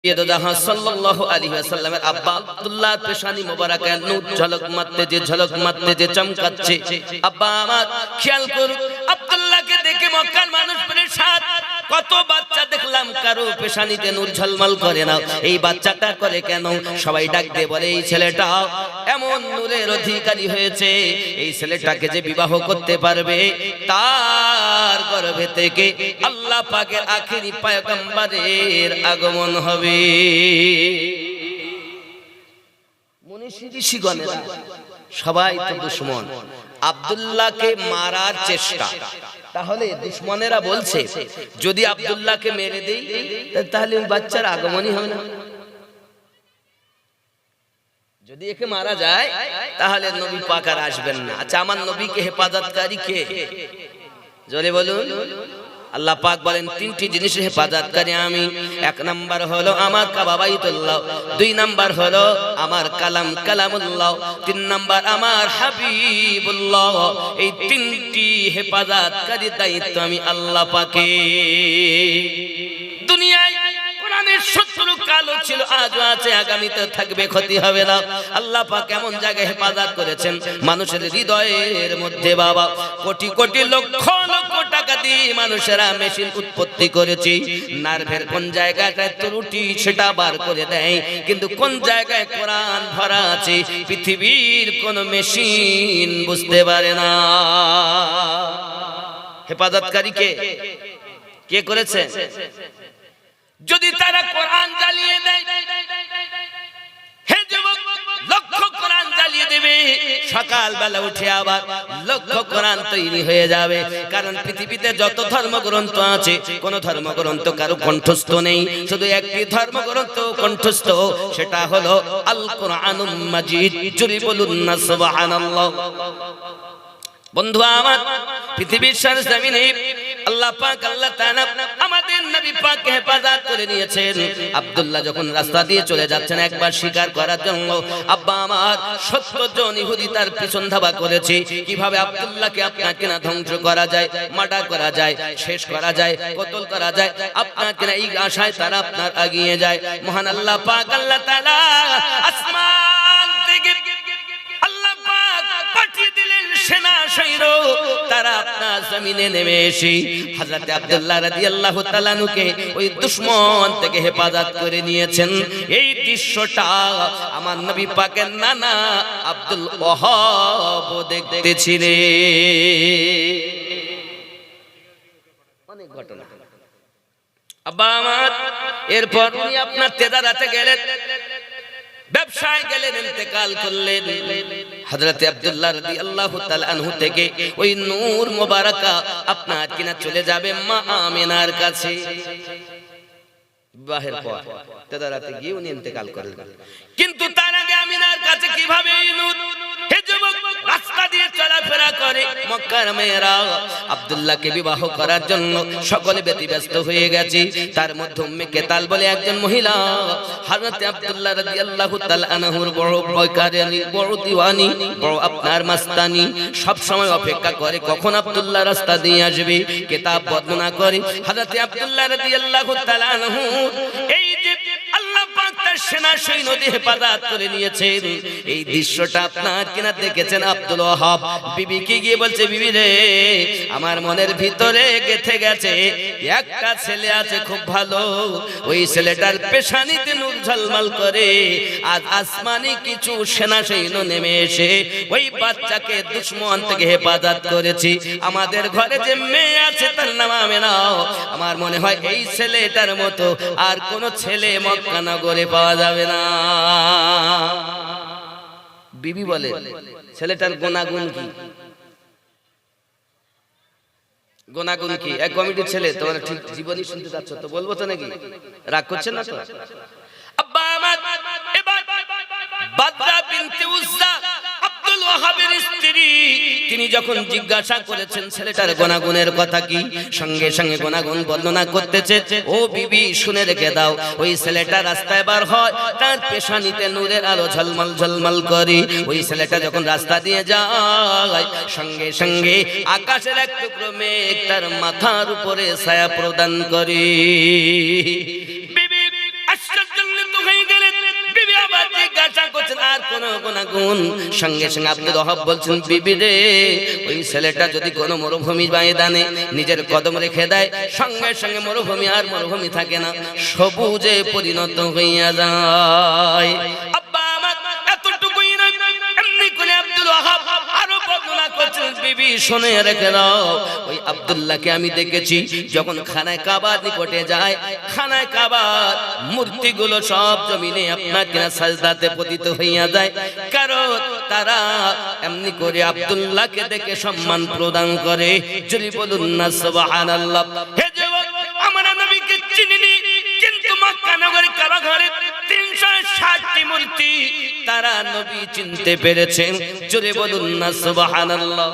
সাল্লাল্লাহু আলাইহি ওয়াসাল্লামের আব্বা আব্দুল্লাহ পেশানি মোবারকে নূর ঝলক মারতে যে চমকাচ্ছে। আব্বা আমার খেয়াল করুন, আব্দুল্লাহকে দেখে মক্কার মানুষ পেরেশান। কত বাচ্চা দেখলাম কারো পেশানিতে নূর ঝলমল করে না, এই বাচ্চাটা করে কেন? সবাই ডাক দিয়ে বলে এই ছেলেটা এমন নূরের অধিকারী হয়েছে, এই ছেলেটাকে যে বিবাহ করতে পারবে তার গর্ভে থেকে আল্লাহ পাকের আখেরি পয়গম্বরের আগমন হবে। মনীষী ঋষিগণেরা সবাই তো দুশমন, আব্দুল্লাহকে মারার চেষ্টা। তাহলে দুশমনেরা বলছে যদি আব্দুল্লাহকে মেরে দেই তাহলে ওই বাচ্চার আগমনই হবে না, যদি একে মারা যায় তাহলে নবী পাক আর আসবেন না। আচ্ছা, আমার নবীকে হেফাজতকারী কে? জোরে বলুন। আল্লাহ পাক বলেন তিনটি জিনিসের হেফাজতকারী আমি। এক নাম্বার হলো আমার কাবা বাইতুল্লাহ, দুই নাম্বার হলো আমার কালামুল্লাহ, তিন নাম্বার আমার হাবিবুল্লাহ। এই তিনটি হেফাজতকারী দায়িত্ব আমি আল্লাহ পাকের। দুনিয়ায় কোরআনের শত্রু কালো ছিল, আজও আছে, আগামীতে থাকবে, ক্ষতি হবে না। আল্লাহ পাক এমন জায়গায় হেফাজত করেছেন মানুষের হৃদয়ের মধ্যে। বাবা কোটি কোটি লক্ষ লক্ষ টাকা দিয়ে মানুষেরা মেশিন উৎপত্তি করেছে, নার্ভের কোন জায়গাটায় ত্রুটি সেটা বার করে দেয়, কিন্তু কোন জায়গায় কোরআন ভরা আছে পৃথিবীর কোন মেশিন বুঝতে পারে না। হেফাজতকারী কে করেছে? যদি তারা কোরআন জ্বালিয়ে দেয়, হে যুবক, লক্ষ কোরআন জ্বালিয়ে দেবে, সকালবেলা উঠে আবার লক্ষ কোরআন তৈরি হয়ে যাবে। কারণ পৃথিবীতে যত ধর্মগ্রন্থ আছে কোন ধর্মগ্রন্থ কারো কণ্ঠস্থ নেই, শুধু একটি ধর্মগ্রন্থ কণ্ঠস্থ, সেটা হলো আল কোরআনুল মাজিদ। জোরে বলুন না সুবহানাল্লাহ। বন্ধু আমার, পৃথিবীর সরজমিনে আল্লাহ পাক আল্লাহ তাআলা আমাদের নবী পাককে হেফাজত করে নিয়েছেন। আব্দুল্লাহ যখন রাস্তা দিয়ে চলে যাচ্ছেন একবার শিকার করার জন্য, আব্বা আমার 70 জন ইহুদি তার পিছন ধাওয়া করেছে, কিভাবে আব্দুল্লাহকে আপনাকে না ধ্বংস করা যায়, মার্ডার করা যায়, শেষ করা যায়, কতল করা যায়, আপনাকে না এই আশায় তারা আপনার আগিয়ে যায়। মহান আল্লাহ পাক আল্লাহ তাআলা আসমান থেকে আল্লাহ পাক পাঠিয়ে দিলেন সেনা সৈন্য, তারা আপনার জমিনে নেমে এসে হযরত আব্দুল্লাহ রাদিয়াল্লাহু তাআলা আনহুকে ওই দুশমন থেকে হেফাজত করে নিয়েছেন। এই দৃশ্যটা আমার নবী পাকের নানা আব্দুল ওয়াহাব দেখতেছিলেন। অনেক ঘটনা আব্বা আমার। এরপর উনি আপনার তেজারাতে গেলেন, ব্যবসায় গেলেন, ইন্তেকাল করলেন। হযরত আব্দুল্লাহ রাদিয়াল্লাহু তাআলা আনহু থেকে ওই নূর মোবারকা আপনার কিনা চলে যাবে মা আমিনার কাছে। বিবাহের পর তেদারাতে গিয়ে উনি ইন্তেকাল করলেন, কিন্তু তার আগে আমিনার কাছে কিভাবে এই নূর? হে যুবক, রাস্তা দিয়ে চলাফেরা করে মক্কার মেয়েরা আব্দুল্লাহকে বিবাহ করার জন্য সকলে ব্যতিব্যস্ত হয়ে গেছে। তার মধ্যে উম্মে কেতাল বলে একজন মহিলা হযরত আব্দুল্লাহ রাদিয়াল্লাহু তাআলা আনহুর বড় বয়কারী, বড় দিওয়ানি, বড় আপনার মাস্তানি, সব সময় অপেক্ষা করে কখন আব্দুল্লাহ রাস্তা দিয়ে আসবে। কিতাব বর্ণনা করে হযরত আব্দুল্লাহ রাদিয়াল্লাহু তাআলা আনহু এই যে আল্লাহ পাক তার সেনা সৈন্যদের হেফাজত করে নিয়েছেন, এই দৃশ্যটা আপনার কিনা দেখেছেন আব্দুল ওয়াহাব। বিবিকে গিয়ে বলছে, বিবি রে, আমার মনের ভিতরে গেঁথে গেছে একটা ছেলে আছে খুব ভালো, ওই ছেলেটার পেশানিতে নূর ঝলমল করে। আজ আসমানি কিছু সেনা সৈন্য নেমে এসে ওই বাচ্চাকে দুশমন থেকে হেফাজত করেছি। আমাদের ঘরে যে মেয়ে আছে তার নাম আমেনা, আমার মনে হয় এই ছেলেটার মতো আর কোন ছেলে মক্কা নগরে পাওয়া যাবে না। বিবি বলে, ছেলেটার গুণাগুণ কি? গুণাগুণ কি? এক কমিটির ছেলে, তোমরা ঠিক জীবনী শুনতে যাচ্ছ তো, বলবো তো নাকি? রাগ করছেন না তো? আব্বা আমার, এবার বাদরা বিনতে উজ্জা আব্দুল ওয়াহাবের স্ত্রী, তিনি যখন জিজ্ঞাসা করেছেন ছেলেটার গুণাগুণের কথা কি, সঙ্গে সঙ্গে গুণাগুণ বর্ণনা করতেছে। ও বিবি, শুনে রেখে দাও, ওই ছেলেটা রাস্তায় বার হয়, তার পেশানিতে নূরের আলো ঝলমল ঝলমল করে। ওই ছেলেটা যখন রাস্তা দিয়ে যায়, সঙ্গে সঙ্গে আকাশের এক টুকরো মেঘ তার মাথার উপরে ছায়া প্রদান করে। বিবি আশ্চর্য গুনাগুন। সঙ্গে সঙ্গে আব্দুল ওয়াহাব বলছেন, বিবি রে, ওই ছেলেটা যদি কোনো মরুভূমি ময়দানে নিজের কদম রেখে দেয়, সঙ্গে সঙ্গে মরুভূমি আর মরুভূমি থাকে না, সবুজে পরিণত হইয়া যায়। আব্বা আমার এতটুকুই নয়, এমনি করে আব্দুল ওয়াহাব আরো বর্ণনা করছেন, বিবি শুনে রেখে দাও, ওই আব্দুল্লাহকে আমি দেখেছি যখন খানায় কাবার নিকটে যায়, খানায় কাবার মূর্তিগুলো সব জমিনে আপনার কিনা সাজদাতে পতিত হইয়া যায়, কারণ তারা এমনি করে আব্দুল্লাহকে দেখে সম্মান প্রদান করে। যদি বলুন না সুবহানাল্লাহ। হে যুবক, আমরা নবীকে চিনিনি, কিন্তু মক্কা নগরী কাবা ঘরে 360টি মূর্তি তারা নবী চিনতে পেরেছেন। যদি বলুন না সুবহানাল্লাহ।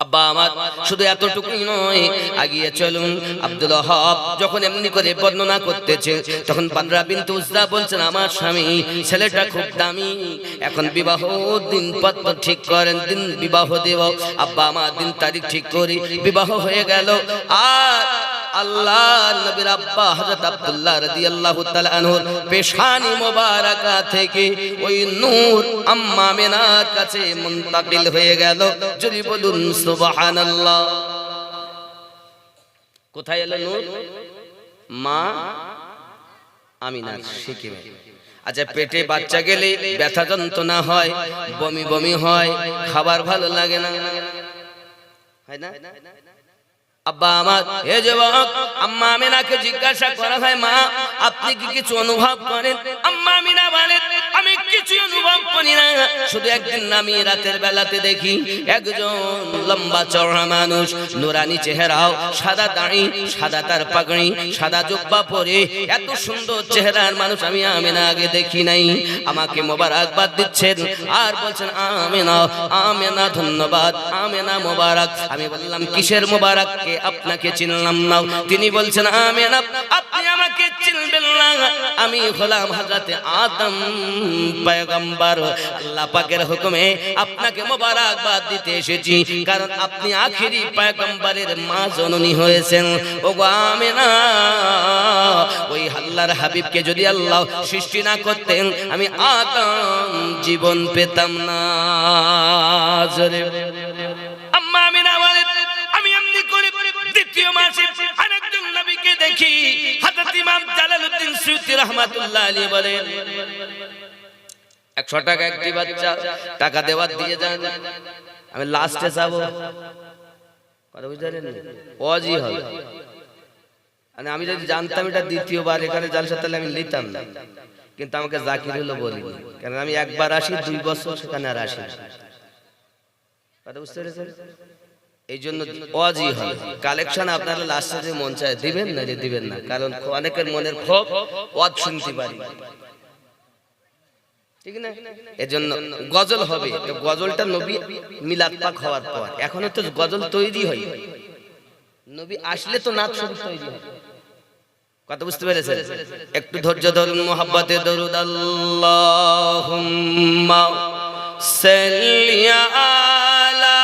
আব্বা আমার শুধু এতটুকুই নয়, আগিয়ে চলুন। আব্দুল ওয়াহাব যখন এমনি করে বর্ণনা করতেছে, তখন বানরা বিনতে উজরা বলছেন, আমার স্বামী ছেলেটা খুব দামি, এখন বিবাহ দিন পত্র ঠিক করেন, দিন বিবাহ দেব। আব্বা আমার দিন তারিখ ঠিক করি, বিবাহ হয়ে গেল। আর আল্লাহ নবীর আব্বা হযরত আব্দুল্লাহ রাদিয়াল্লাহু তাআলা আনহুর পেশানি মোবারকা থেকে ওই নূর আম্মা আমিনার কাছে মুনতাকিল হয়ে গেল। যদি বলুন সুবহানাল্লাহ। কোথায় এলো নূর? মা আমিনার শিকিমে। আচ্ছা, পেটে বাচ্চা গেলে ব্যথা যন্ত্রণা হয়, বমি বমি হয়, খাবার ভালো লাগে না, হয় না? আব্বা আমার, হে যুবক, আম্মা আমিনাকে জিজ্ঞাসা করা হয়, মা আপনি কি কিছু অনুভব করেন? আম্মা আমিনা বলেন, আমি কিছু অনুভব করি না, শুধু একদিন আমি রাতের বেলাতে দেখি একজন লম্বা চওড়া মানুষ, নুরানি চেহারাও, সাদা দাড়ি, সাদা তার পাগড়ি, সাদা জুব্বা পরে, এত সুন্দর চেহারার মানুষ আমি আমিনা আগে দেখি নাই। আমাকে মোবারকবাদ দিচ্ছেন আর বলছেন, আমিনা আমিনা ধন্যবাদ, আমিনা মোবারক। আমি বললাম, কিসের মোবারক? আপনাকে চিনলাম না। তিনি বলছেন, আমিনা আপনি আমাকে চিনবেন না, আমি হলাম হযরত আদম পয়গম্বর। আল্লাহ পাকের হুকুমে আপনাকে মোবারকবাদ দিতে এসেছি, কারণ আপনি আখেরি পয়গম্বরের মা জননী হয়েছেন। ওগো আমিনা, ওই আল্লাহর হাবিবকে যদি আল্লাহ সৃষ্টি না করতেন, আমি আদম জীবন পেতাম না। জোরে আম্মা আমিনা বলেন, আমি এমনি করে দ্বিতীয় মাসে আরেকজন নবীকে দেখি। হযরত ইমাম জালালউদ্দিন সুয়ুতী রাহমাতুল্লাহ আলাইহি বলেন, 100 টাকা একটি বাচ্চা টাকা দেওয়ার দিয়ে যান, আমি লাস্টে যাব। কথা বুঝতে পারেন? ওয়াজি হবে। মানে আমি যদি জানতাম এটা দ্বিতীয়বার এখানে জালসা, তাহলে আমি নিতাম না, কিন্তু আমাকে জাকির হলো বলিনি, কারণ আমি একবার আসি, 2 বছর সেখানে আর আসি। কথা বুঝতে পেরেছেন? এই জন্য ওয়াজি হয়, কালেকশন আপনারা লাস্টে যে মন চায় দিবেন না, যে দিবেন না, কারণ অনেকের মনের ক্ষোভ ওয়াজ শুনতে পারি, ঠিক না? এজন্য গজল হবে, তো গজলটা নবী মিলাদ পাক হওয়ার পর, এখনো তো গজল তৈরি হয়, নবী আসলে তো নাত শরীফ তৈরি হয়। কথা বুঝতে পেরেছেন? একটু ধৈর্য ধরুন, মোহাব্বতে দরুদ আল্লাহুম্মা সাল্লি আলা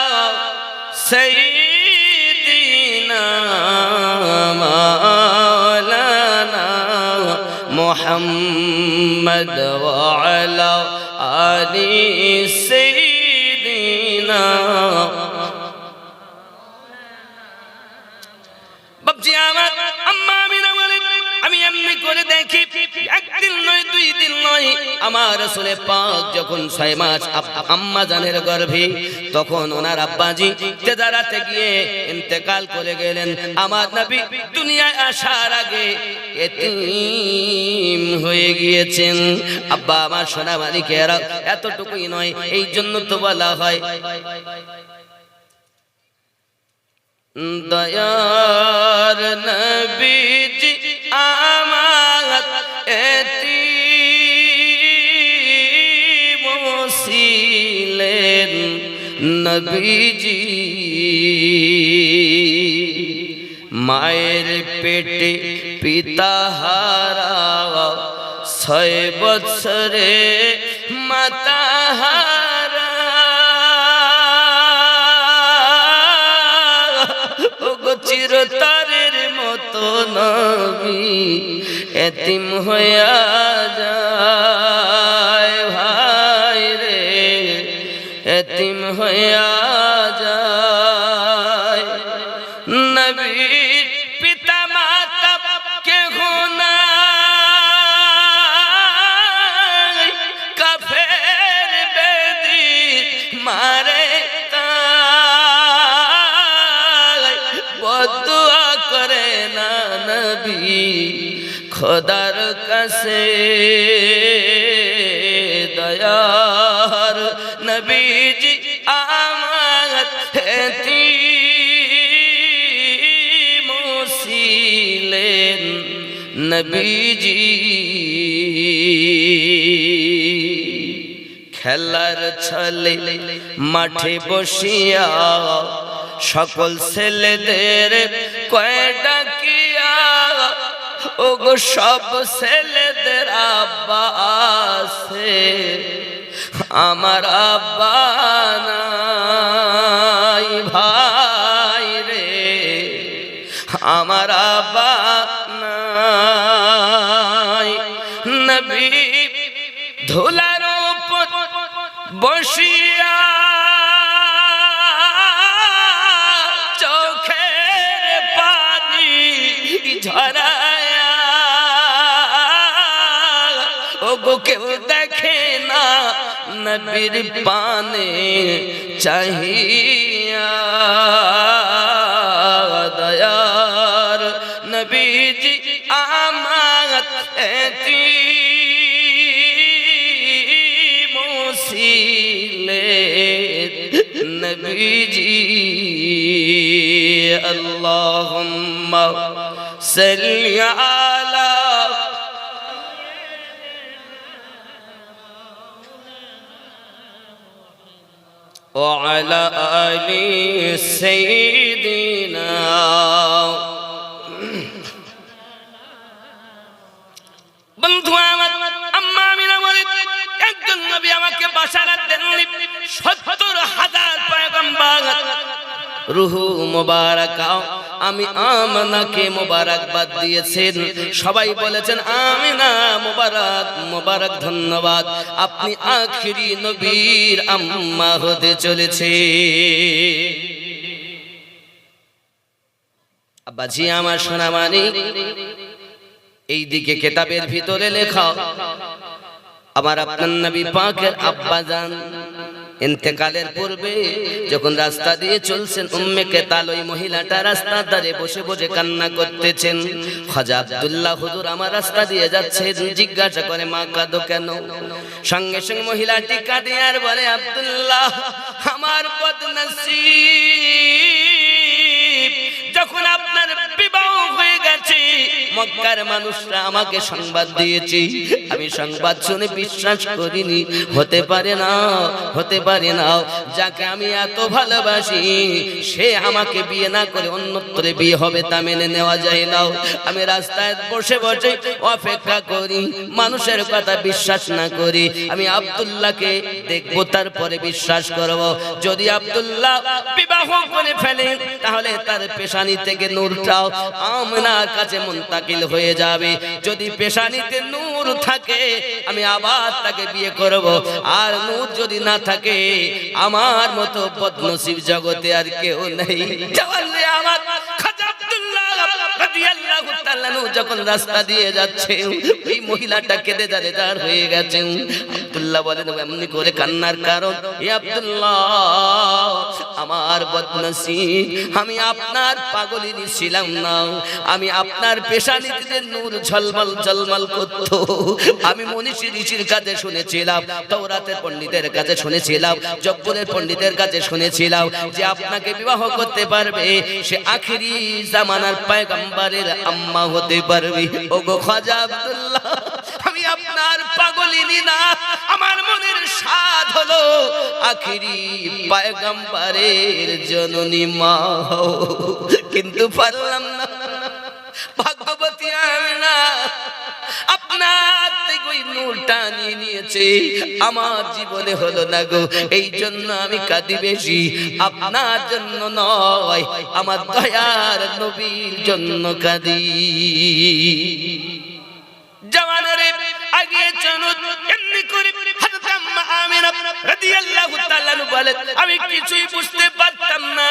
সাইয়্যিদিনা মাওলানা মুহাম্মদ ওয়া আলা আলি সাইয়্যিদিনা। বাপজি আমার, আম্মা আমিনা বলেন, আমি এমনি করে দেখি একদিন নয়, 2 দিন নয়, আমার রাসূলের পাক যখন 6 মাস আম্মা জানের গর্ভে, তখন ওনার আব্বাজি তেজারাতে গিয়ে ইন্তেকাল করে গেলেন। আমার নবী দুনিয়ায় আসার আগে এতিম হয়ে গিয়েছেন। আব্বা আমার সোনা মানিকেরা, এতটুকুই নয়, এই জন্য তো বলা হয় দয়ার নবীজি আমার এতিম ছিলেন নবীজি, মায়ের পেটে পিতা হারা 6 বছরে মাতা হারা, চিরতরের মতো নবী এতিম হইয়া যায়। এতিম হইয়া যায়। নবীর পিতা মাতা কেহ নাই, কাফের বেদির মারে তাই, বদুয়া করে না নবী খোদার কাছে। দয়ার নবীজি আমার এতিম ছিলেন নবীজি। খেলার ছলে মাঠে বসিয়া সকল ছেলেদের কয় ডাকিয়া, ওগো সব ছেলেদের আব্বা আছে, আমার আব্বা নাই। ভাই রে আমার আব্বা নাই। নবী ধুলার উপর বসিয়া চোখের পানি ঝরায়া, ওগো কেউ দেখে না নবীর পানে চাহিয়া। দয়ার নবীজি আমার এতিম ছিলেন নবীজি। আল্লাহুম্মা সাল্লি আলা وعلى آل سيدنا। বন্ধু আমার আম্মা আমিনা বলে একজন নবী আমাকে বাশারাত দেননি ৭০,০০০ পয়গম্বর রুহু মুবারাকা আমি আমানাকে মুবারকবাদ দিয়েছেন। সবাই বলেছেন আমিনা মুবারক মুবারক, ধন্যবাদ, আপনি আখিরি নবীর আম্মা হতে চলেছে। আব্বাজি আমার সোনামানি, এইদিকে কিতাবের ভিতরে লেখা আমার আপনার নবী পাকের আব্বাজান ইন্তেকালের পূর্বে যখন রাস্তা দিয়ে চলছেন, উম্মে কেতাল ওই মহিলাটা রাস্তার ধারে বসে বসে কান্না করতেছেন। খাজা আব্দুল্লাহ হুজুর আমার রাস্তা দিয়ে যাচ্ছেন, জিজ্ঞাসা করে মা কাঁদো কেন? সঙ্গে সঙ্গে মহিলাটি কাঁদে আর বলে আব্দুল্লাহ আমার বদনসিব, যখন আপনার বিবাহ হয়ে গেছে মক্কার মানুষরা আমাকে সংবাদ দিয়েছে, আমি সংবাদ শুনে বিশ্বাস করিনি। হতে পারে না, হতে পারে না, যাকে আমি এত ভালোবাসি সে আমাকে বিয়ে না করে অন্যত্রে বিয়ে হবে, তা মেনে নেওয়া যায় না। আমি রাস্তায় বসে বসে অপেক্ষা করি, মানুষের কথা বিশ্বাস না করি, আমি আব্দুল্লাহকে দেখবো তারপরে বিশ্বাস করব। যদি আব্দুল্লাহ বিবাহ করে ফেলে তাহলে তার পেশানি থেকে নূরটাও আমিনার কাছে মুনতাকিল হয়ে যাবে। যদি পেশানিতে নূর থাকে আমি আবার তাকে বিয়ে করব, আর নূর যদি না থাকে আমার মতো বদনসিব জগতে আর কেউ নেই। জওয়ানরে আমার খাজা আব্দুল্লাহ রাদিয়াল্লাহু তাআলা যখন রাস্তা দিয়ে যাচ্ছে এই মহিলাটা কেঁদে জারেদার হয়ে গেছে। আব্দুল্লাহ বলেন এমনি করে কান্নার কারণ, এ আব্দুল্লাহ আমার বদনসিব, আমি আপনার পাগলিনী ছিলাম না, আমি আপনার পেশানিতে নূর ঝলমল ঝলমল করতো। আমি মনীষী ঋষির কাছে শুনেছিলাম, তাওরাতের পণ্ডিতের কাছে শুনেছিলাম, জব্বরের পণ্ডিতের কাছে শুনেছিলাম যে আপনাকে বিবাহ করতে পারবে সে আখিরি জামানার পয়গম্বরের আম্মা হতে পারবে। ওগো খাজা আব্দুল্লাহ আমি আপনার পাগলিনী না, আমার মনের স্বাদ হলো আখিরি পয়গম্বরের জননী মা, কিন্তু পারলাম না। ভাগ্যবতী আমিনা আপনার থেকে ওই নূরটা নিয়ে নিয়েছে, আমার জীবনে হলো না গো, এই জন্য আমি কাঁদি বেশি। আপনার জন্য নয়, আমার দয়ার নবীর জন্য কাঁদি। জওয়ানরে আজ গিয়েছেন এমনি করে হযরত আম্মা আমিনা রাদিয়াল্লাহু তাআলা বলেন আমি কিছুই বুঝতে পারতাম না,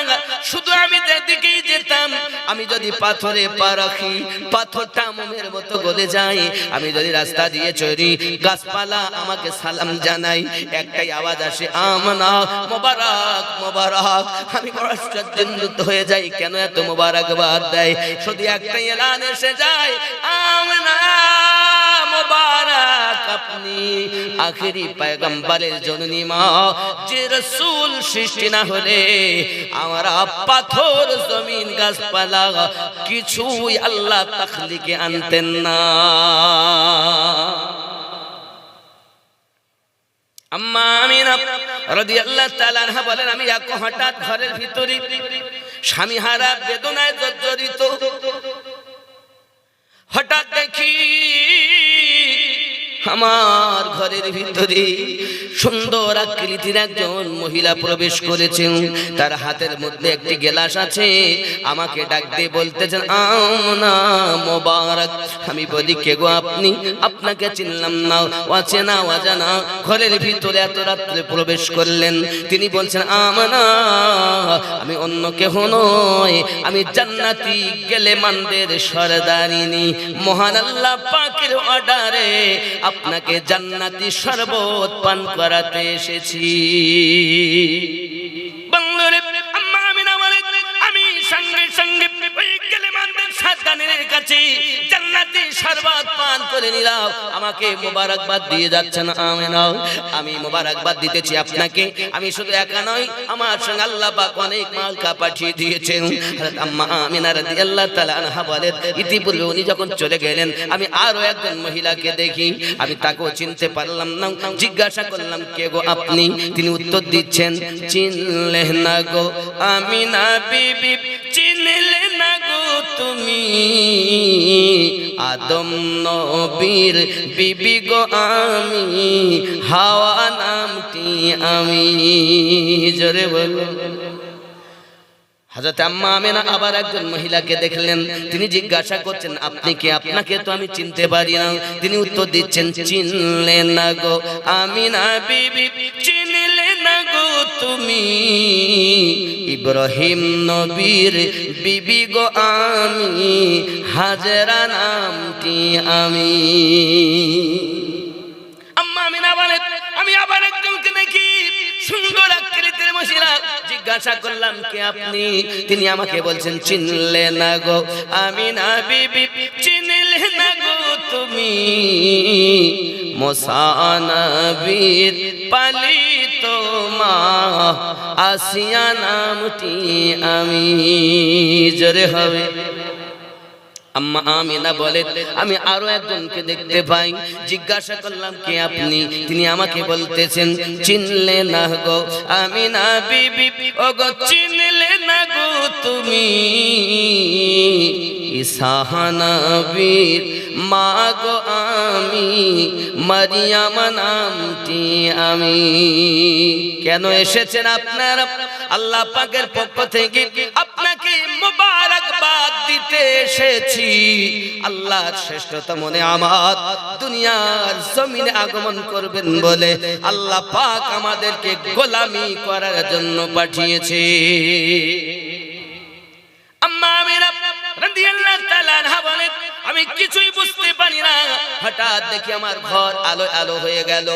শুধু আমি যেদিকেই যেতাম, আমি যদি পাথরে পা রাখি পাথরটা মোমের মতো গলে যায়, আমি যদি রাস্তা দিয়ে চলি গাছপালা আমাকে সালাম জানাই, একটাই আওয়াজ আসে আমানা মোবারক মোবারক। আমি বড় আশ্চর্যান্বিত হয়ে যাই, কেন এত মোবারকবাদ দেয়? শুধু একটাই এলান এসে যায় আমানা মোবারক আপনি আখেরি পয়গম্বরের জননী মা, যে রাসূল সৃষ্টি না হলে আমরা পাথর জমিন গাছপালা কিছুই আল্লাহ তাখলিকে আনতেন না। আম্মা আমিনা রাদিয়াল্লাহু তাআলা আনহা বলেন আমি এক হঠাৎ ঘরের ভিতরে স্বামীহারা বেদনায় জর্জরিত, হঠাৎ দেখি আমার ঘরের ভিতরে সুন্দর আকৃতির একজন মহিলা প্রবেশ করেছেন, তার হাতের মধ্যে একটি গ্লাস আছে, আমাকে ডাক দিয়ে বলতেছেন আমনা মোবারক। আমি বলি কে গো আপনি? আপনাকে চিনলাম না, অচেনা অজানা ঘরের ভিতরে এত রাত্রে প্রবেশ করলেন। তিনি বলছেন আমনা আমি অন্য কেহ নয়, আমি জান্নাতি গেলেমানদের সরদারিনী, মহান আল্লাহ পাকের অর্ডারে আপনাকে জান্নাতি শরবত পান করাতে এসেছি। বন্ধুরে আম্মা আমিনা বলেন আমি সঙ্গে সঙ্গে ওই গেলেমানদের সরদারিনীর কাছে জান্নাতি শরবত পান করে নিলাম। আমাকে মোবারকবাদ দিয়ে যাচ্ছেন আমিনা, আমি মোবারকবাদ দিতেছি আপনাকে। আমি শুধু একা নই, আমার সঙ্গে আল্লাহ পাক অনেক মালকা পাঠিয়ে দিয়েছেন। হযরত আম্মা আমিনা রাদিয়াল্লাহু তাআলা আনহা বলেন ইতিপূর্বে উনি যখন চলে গেলেন আমি আরো একজন মহিলাকে দেখি, আমি তাকেও চিনতে পারলাম না। জিজ্ঞাসা করলাম কে গো আপনি? তিনি উত্তর দিচ্ছেন চিনলে না গো আমিনা বিবি, চিনলে না গো তুমি আদম নবীর বিবি গো আমি, হাওয়া নামটি আমি। জোরে বলো। হযরত আম্মা আমিনা আবার একজন মহিলাকে দেখলেন, তিনি জিজ্ঞাসা করছেন আপনি কে? আপনাকে তো আমি চিনতে পারি না। তিনি উত্তর দিচ্ছেন চিনলে না গো আমিনা বিবি, চিনলে না গো তুমি ইব্রাহিম নবীর বিবি গো আমি, হাজেরা নামটি আমি। আম্মা আমিনা বলেন আমি আবার একজনকে দেখি সুন্দর আকৃতির মহিলা, জিজ্ঞাসা করলাম কে আপনি? তিনি আমাকে বলছেন চিনলে না গো আমিনা বিবি, চিনলে না গো তুমি মুসা নবীর পালিত মা, আসিয়া নামটি আমি। জোরে হবে। আম্মা আমিনা বলেন আমি আরো একজনকে দেখতে পাই, জিজ্ঞাসা করলাম কে আপনি? তিনি আমাকে বলতেছেন চিনলে না গো আমিনা বিবি, ও গো চিনলে না গো তুমি ঈসা নবীর মা গো আমি, মারিয়াম নামটি আমি। কেন এসেছেন আপনারা? আল্লাহ পাকের পক্ষ থেকে আপনাকে মোবারকবাদ দিতে এসেছি। আল্লাহর শ্রেষ্ঠতম নেয়ামত দুনিয়ার জমিনে আগমন করবেন বলে আল্লাহ পাক আমাদেরকে গোলামি করার জন্য পাঠিয়েছে। আম্মা আমিনা রাদিয়াল্লাহু তাআলা আনহা বলেন আমি কিছুই বুঝতে পারি না, হঠাৎ দেখি আমার ঘর আলো আলো হয়ে গেল,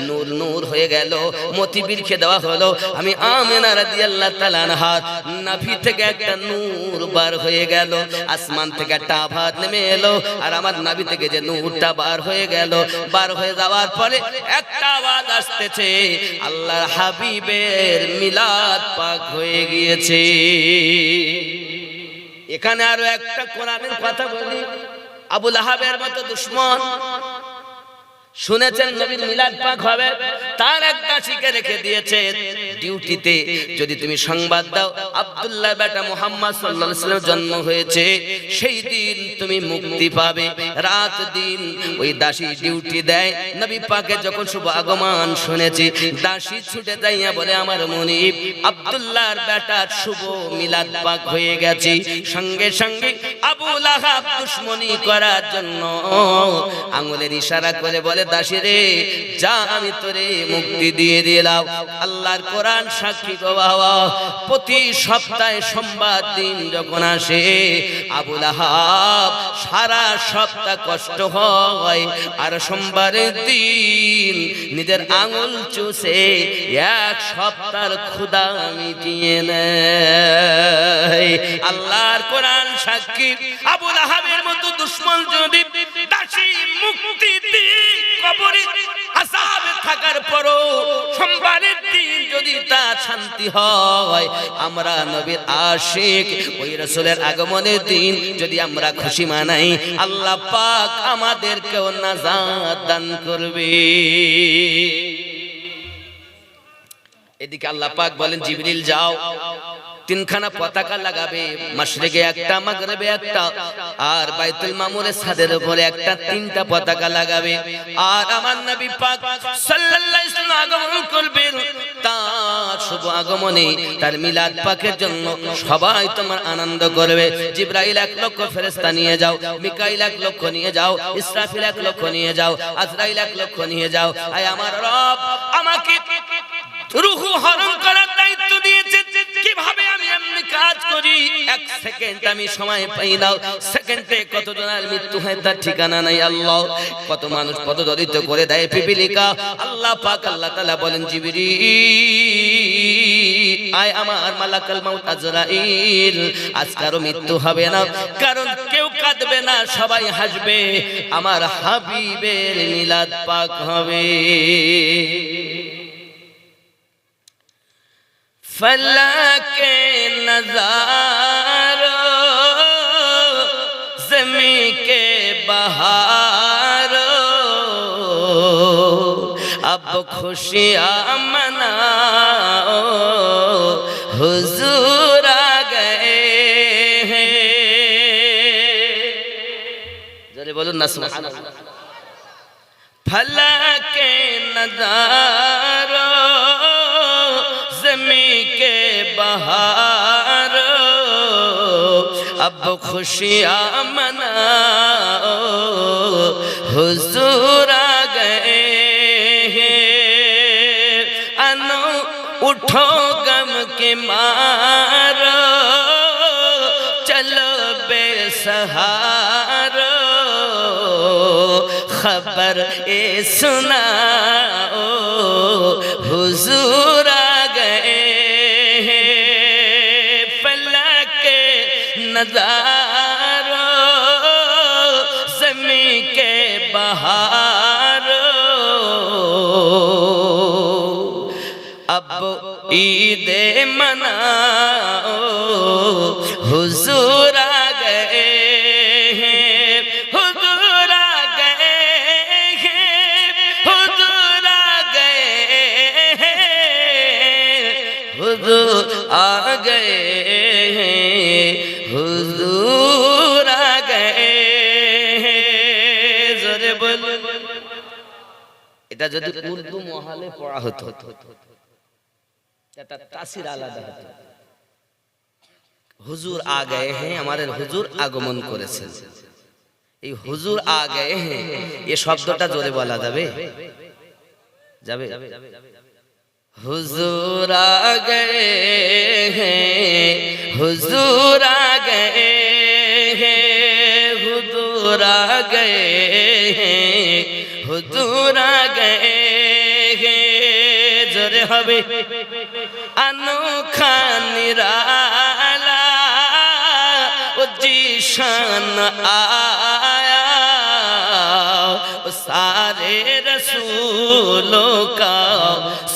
নূর নূর হয়ে গেল, মতি বিরখে দেওয়া হলো। আমি আমিনা রাদিয়াল্লাহু তাআলা আনহার নাভি থেকে একটা নূর বার হয়ে গেল, আসমান থেকে একটা আভাত নেমে এলো, আর আমার নাভি থেকে যে নূরটা বার হয়ে গেল, বার হয়ে যাওয়ার পরে একটা আওয়াজ আসতেছে আল্লাহর হাবিবের মিলাদ পাক হয়ে গিয়েছে। এখানে আরো একটা কোরআনের কথা বলি, আবু লাহাবের মতো দুশমন শুনেছেন নবীর মিলাদ পাক হবে, তার একটা শিখে রেখে দিয়েছে ডিউটিতে যদি তুমি সংবাদ দাও আব্দুল্লাহ বেটা মুহাম্মদ সাল্লাল্লাহু আলাইহি ওয়াসাল্লাম জন্ম হয়েছে, সেই দিন তুমি মুক্তি পাবে। রাত দিন ওই দাসী ডিউটি দেয়। নবী পাকের যখন শুভ আগমন শুনেছি, দাসী ছুটে যাইয়া বলে আমার মুনিব আব্দুল্লাহর বেটার শুভ মিলাদ পাক হয়ে গেছে। সঙ্গে সঙ্গে আবু লাহাব দুশমনি করার জন্য আঙ্গুলের ইশারা করে বলে দাসী রে যা, আমি তোরে মুক্তি দিয়ে দিলাম। আল্লাহর কোরআন সাক্ষী গো বাবা, প্রতি সপ্তাহে সোমবার দিন যখন আসে আবু লাহাব সারা সপ্তাহ কষ্ট হয়, আর সোমবারের দিন নিজের আঙুল চুষে এক সপ্তাহের ক্ষুধা মিটিয়ে নেয়। আল্লাহর কোরআন সাক্ষী, আবু লাহাবের মতো দুশমন যদি দাসী মুক্তি দিয়ে কবরে আযাবে থাকার পরও সোমবারের দিন যদি তা শান্তি হয়, আমরা নবীর আশিক ওই রাসূলের আগমনের দিন যদি আমরা খুশি মানাই, আল্লাহ পাক আমাদেরকেও নাজাত দান করবে। এদিকে আল্লাহ পাক বলেন জিবরিল যাও, তিনখানা পতাকা লাগাবে, মাশরিকে একটা, মাগরিবে একটা, আর বাইতুল মামুরের ছাদের উপরে একটা, তিনটা পতাকা লাগাবে। আর আমার নবী পাক সাল্লাল্লাহু আলাইহি ওয়াসাল্লাম আগমন করবেন। তার শুভ আগমনে তার মিলাদ পাকের জন্য সবাই তোমার আনন্দ করবে। জিবরাইল 1 লক্ষ ফেরেশতা নিয়ে যাও, মিকাইল 1 লক্ষ নিয়ে যাও, ইসরাফিল 1 লক্ষ নিয়ে যাও, আজরাইল 1 লক্ষ নিয়ে যাও। আয় আমার রব আমাকে রূহ হরণ করার দায়িত্ব দিয়েছে, কিভাবে আমি এমনি কাজ করি, 1 সেকেন্ড আমি সময় পাই না। সেকেন্ডে কত জনের মৃত্যু হয় তার ঠিকানা নাই। আল্লাহ কত মানুষ পদদলিত করে দেয় পিপিলিকা। আল্লাহ পাক আল্লাহ তাআলা বলেন জিবরিল আয় আমার মালাকুল মাউত আজরাইল, আজকারও মৃত্যু হবে না, কারণ কেউ কাঁদবে না, সবাই হাসবে, আমার হাবিবের মিলাদ পাক হবে। फलके नज़ारों ज़मीं के बहारों, अब खुशियाँ मनाओ हुजूर आ गए हैं। जरा बोलो ना सुभान अल्लाह। फलके नज़ारों के बहार, अब खुशियाँ मनाओ हुजूर आ गए हैं। अनो उठो गम के मारो, चलो बेसहारो, खबर ए सुनाओ हुजूर नज़ारों ज़मीं के बहारों, अब ईद मनाओ हुजूर आ गए हैं, हुजूर आ गए हैं, हुजूर आ गए हैं, हुजूर आ गए हैं, हुजूर आ गए। জোরে বল। এটা যদি উর্দু মহলে পড়া হতো এটা তাসির আলাদা হতো। হুজুর আ গয়ে হ্যাঁ, আমাদের হুজুর আগমন করেছেন। এই হুজুর আ গয়ে হ্যাঁ এই শব্দটা জোরে বলা যাবে? যাবে? हुजूर आ गए हैं, हुजूर आ गए हैं, हुजूर आ गए हैं, हुजूर आ गए हैं। जोरे हबे अनोखा निराला ओ जीशान आया, सारे रसूलों का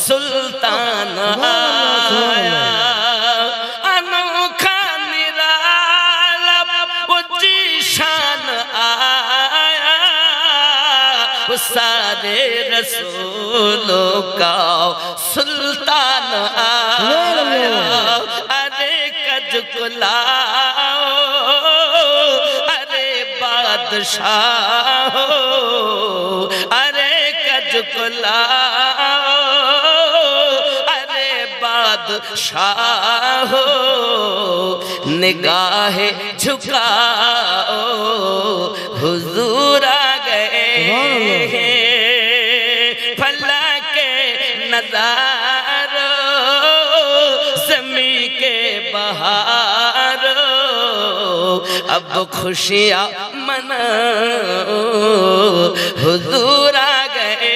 सुल्तान आया। अनोखा निराला वो जीशान आया, सारे रसूलों का सुल्तान आया। अरे कज को लाओ, अरे बादशाह, अरे कज को लाओ, अरे बादशाह, निगाहे झुकाओ, हुजूर आ गए फला के नजारों, ज़मी के बहारों, अब खुशियाँ मनाओ, हुजूर आ गए।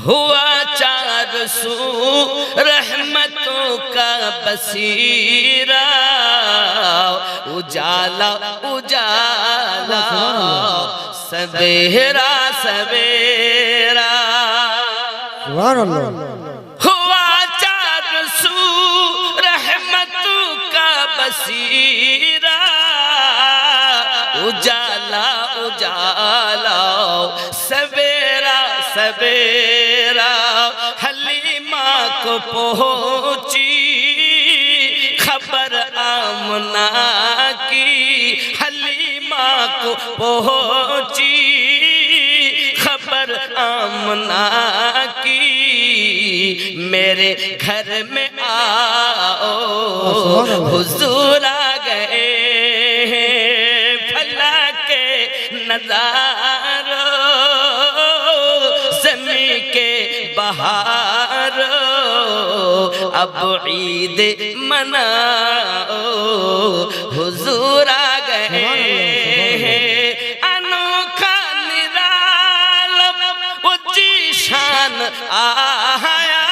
हुआ चार सू रहमतों का बसीरा, उजाला उजाला सवेरा सवेरा। हुआ चार सू रहमतों का बसीरा, उजाला उजाला सवेरा सवेरा। हलीमा को पहुंची खबर आमना की, हलीमा को पहुंची खबर आमना की, मेरे घर में आओ, हुजूर आ गए फला के नजारों, ज़मी के बहारों, अब ईद मनाओ, हुजूर आ गए। अनोखा निराला वो जीशान आया,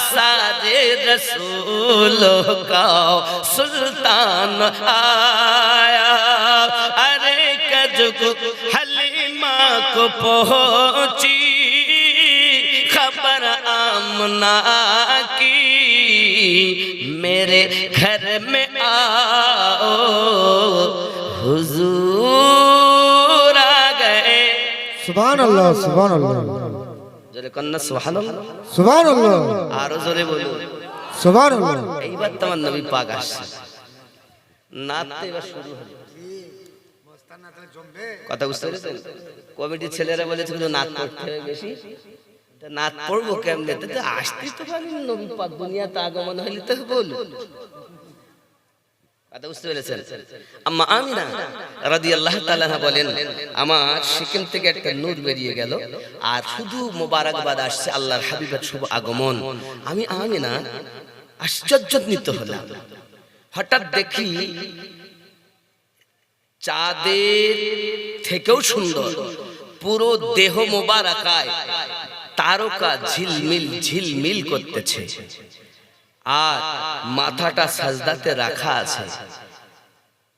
सारे रसूलों का सुल्तान आया। अरे कज को हलीमा को पहुंची खबर आमना की, मेरे घर में आओ, हुजूर आ गए। सुभान अल्लाह, सुभान अल्लाह, জোরে কন্না সুবহানাল্লাহ, সুবহানাল্লাহ, আরো জোরে বলুন সুবহানাল্লাহ। এইবার তোমার নবী পাক আসছে, নাচতে এবার শুরু হলো। কথা বুঝতে পেরেছেন? কমিটির ছেলেরা বলেছে কিন্তু নাচ করতে হবে বেশি, নাচ পড়বো কেমনে? আসতেই তো পারি, নবী পাক দুনিয়াতে আগমন হইলে তো বল। কথা বুঝতে পেরেছেন? আম্মা আমিনা রাদিয়াল্লাহু তাআলা বলেন, আমার সিকিম থেকে একটা নূর বেরিয়ে গেল, আর শুধু মোবারকবাদ আসছে আল্লাহর হাবিবের শুভ আগমন। আমি আমিনা আশ্চর্যান্বিত হলাম। হঠাৎ দেখি চাঁদের থেকেও সুন্দর পুরো দেহ মোবারকায় তারকা ঝিলমিল ঝিলমিল করতেছে, আর মাথাটা সাজদাতে রাখা আছে,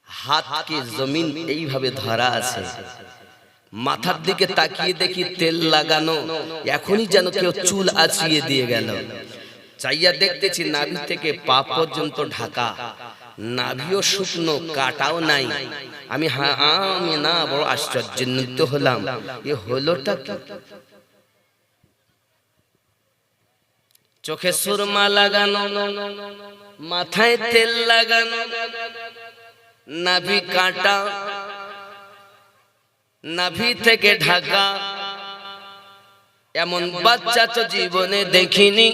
হাতকে জমিন এইভাবে ধরা আছে। মাথার দিকে তাকিয়ে দেখি তেল লাগানো, এখনই যেন কেউ চুল আঁচিয়ে দিয়ে গেল। চাইয়া দেখতেছি নাভি থেকে পা পর্যন্ত ঢাকা, নাভিও শুকনো, কাটাও নাই। আমি না বড় আশ্চর্যান্বিত হলাম, এ হলোটা কি? চোখে সুরমা লাগানো, মাথায় তেল লাগানো, নাভি কাটা, নাভি থেকে ঢাকা। এমন বাচ্চা তো জীবনে দেখিনি,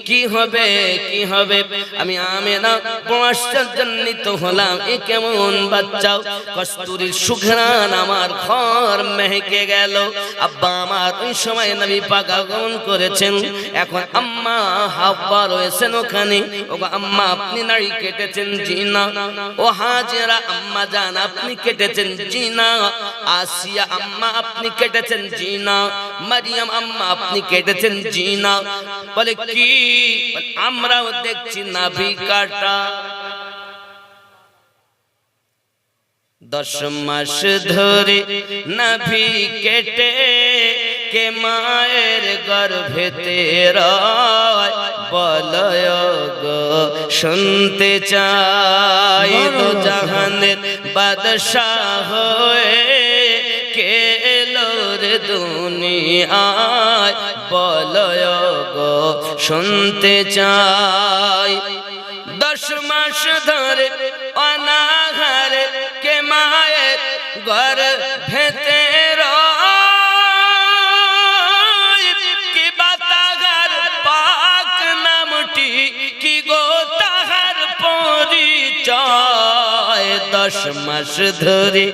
কি হবে কি হবে? আমি আমেনা বড় আশ্চর্যান্বিত হলাম, এ কেমন বাচ্চা? কস্তুরীর সুঘ্রাণ আমার ঘর মেহেকে গেল। আব্বা আমার ওই সময় নবী পাক আগমন করেছেন, এখন আম্মা হাওয়া রয়েছেন ওখানে। ও আম্মা আপনি নাড়ি কেটেছেন? জি না। ও হাজেরা আম্মা জান আপনি কেটেছেন? জি না। আসিয়া আম্মা আপনি কেটেছেন? জি না। মারিয়াম আম্মা আপনি কেটেছেন? জি না। বলে কি? আমরাও দেখছি নাভি কাটা। 10 মাস ধরে নাভি কেটে কে মায়ের গর্ভেতে রয় বলয় গো শুনতে চাই দো জাহানের বাদশাহ হয়ে কে এলো রে দুনিয়ায় বলয় গো শুনতে চাই 10 মাস ধরে অনাহারে কে মায়ের গর্ভেতে রয় কি বাতাগার পাক নামটি কি গো তাহার পরিচয় 10 মাস ধরে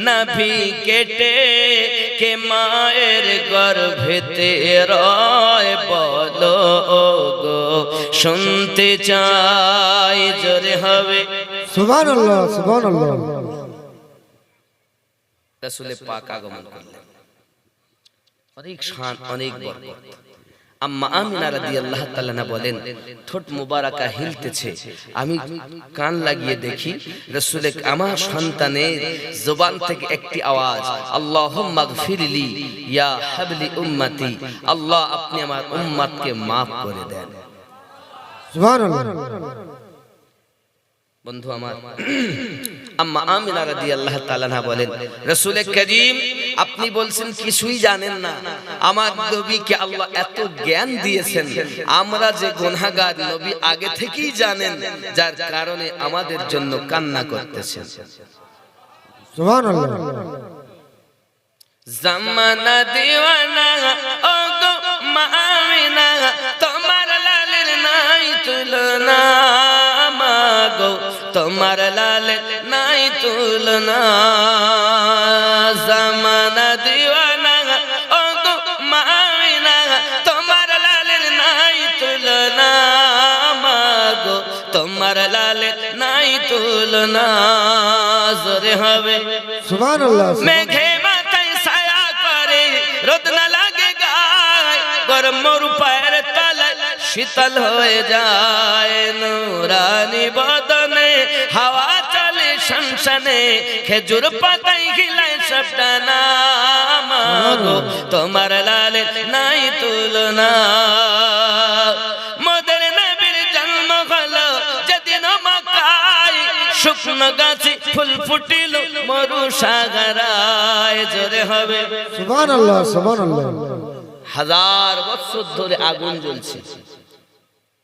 নাভি কেটে কে মায়ের গর্ভেতে রয় বলো গো শুনতে চাই জোরে হবে সুবহানাল্লাহ সুবহানাল্লাহ। রাসূলে পাক আগমন করলেন, অনেক শান অনেক বরকত। আম্মা আমিনা রাদিয়াল্লাহু তাআলা না বলেন ঠোঁট মুবারাকা হিলতেছে, আমি কান লাগিয়ে দেখি রাসূলে আমার সন্তানের জবান থেকে একটি আওয়াজ, আল্লাহুম্মা গফিরলি ইয়া হাবলি উম্মতি, আল্লাহ আপনি আমার উম্মতকে maaf করে দেন। সুবহানাল্লাহ। বন্ধু আমার, আম্মা আমিনা রাদিয়াল্লাহু তাআলা না বলেন রাসূল করিম আপনি বলছেন কিছুই জানেন না, আমার নবীকে আল্লাহ এত জ্ঞান দিয়েছেন, আমরা যে গুনাহগার নবী আগে থেকেই জানেন, যার কারণে আমাদের জন্য কান্না করতেছেন। সুবহানাল্লাহ। জামানা দিওয়ানা ও গো মা আমিনা, তোমার লালের নাই তুলনা, মাগো তোমার লালের নাই তুলনা। জামানা দিওয়ানা ও গো মা আমিনা, তোমার লালের নাই তুলনা, মাগো তোমার লালের নাই তুলনা। জোরে হবে সুবহানাল্লাহ। মেঘে মাথায় ছায়া করে, রোদ না লাগে গায়, গরম মরু পায়ের তলায় শীতল হয়ে যায়। নুরানি বদনে হাওয়া চলে শনশনে, খেজুর পাতায় হিলায় সবটানা, মাগো তোমার লালের নাই তুলনা। মোদের নবীর জন্ম হলো যেদিন মক্কায়, শুকনো গাছে ফুল ফুটিল মরু সাগরায়। জোরে হবে সুবহানাল্লাহ সুবহানাল্লাহ। 1000 বছর ধরে আগুন জ্বলছে,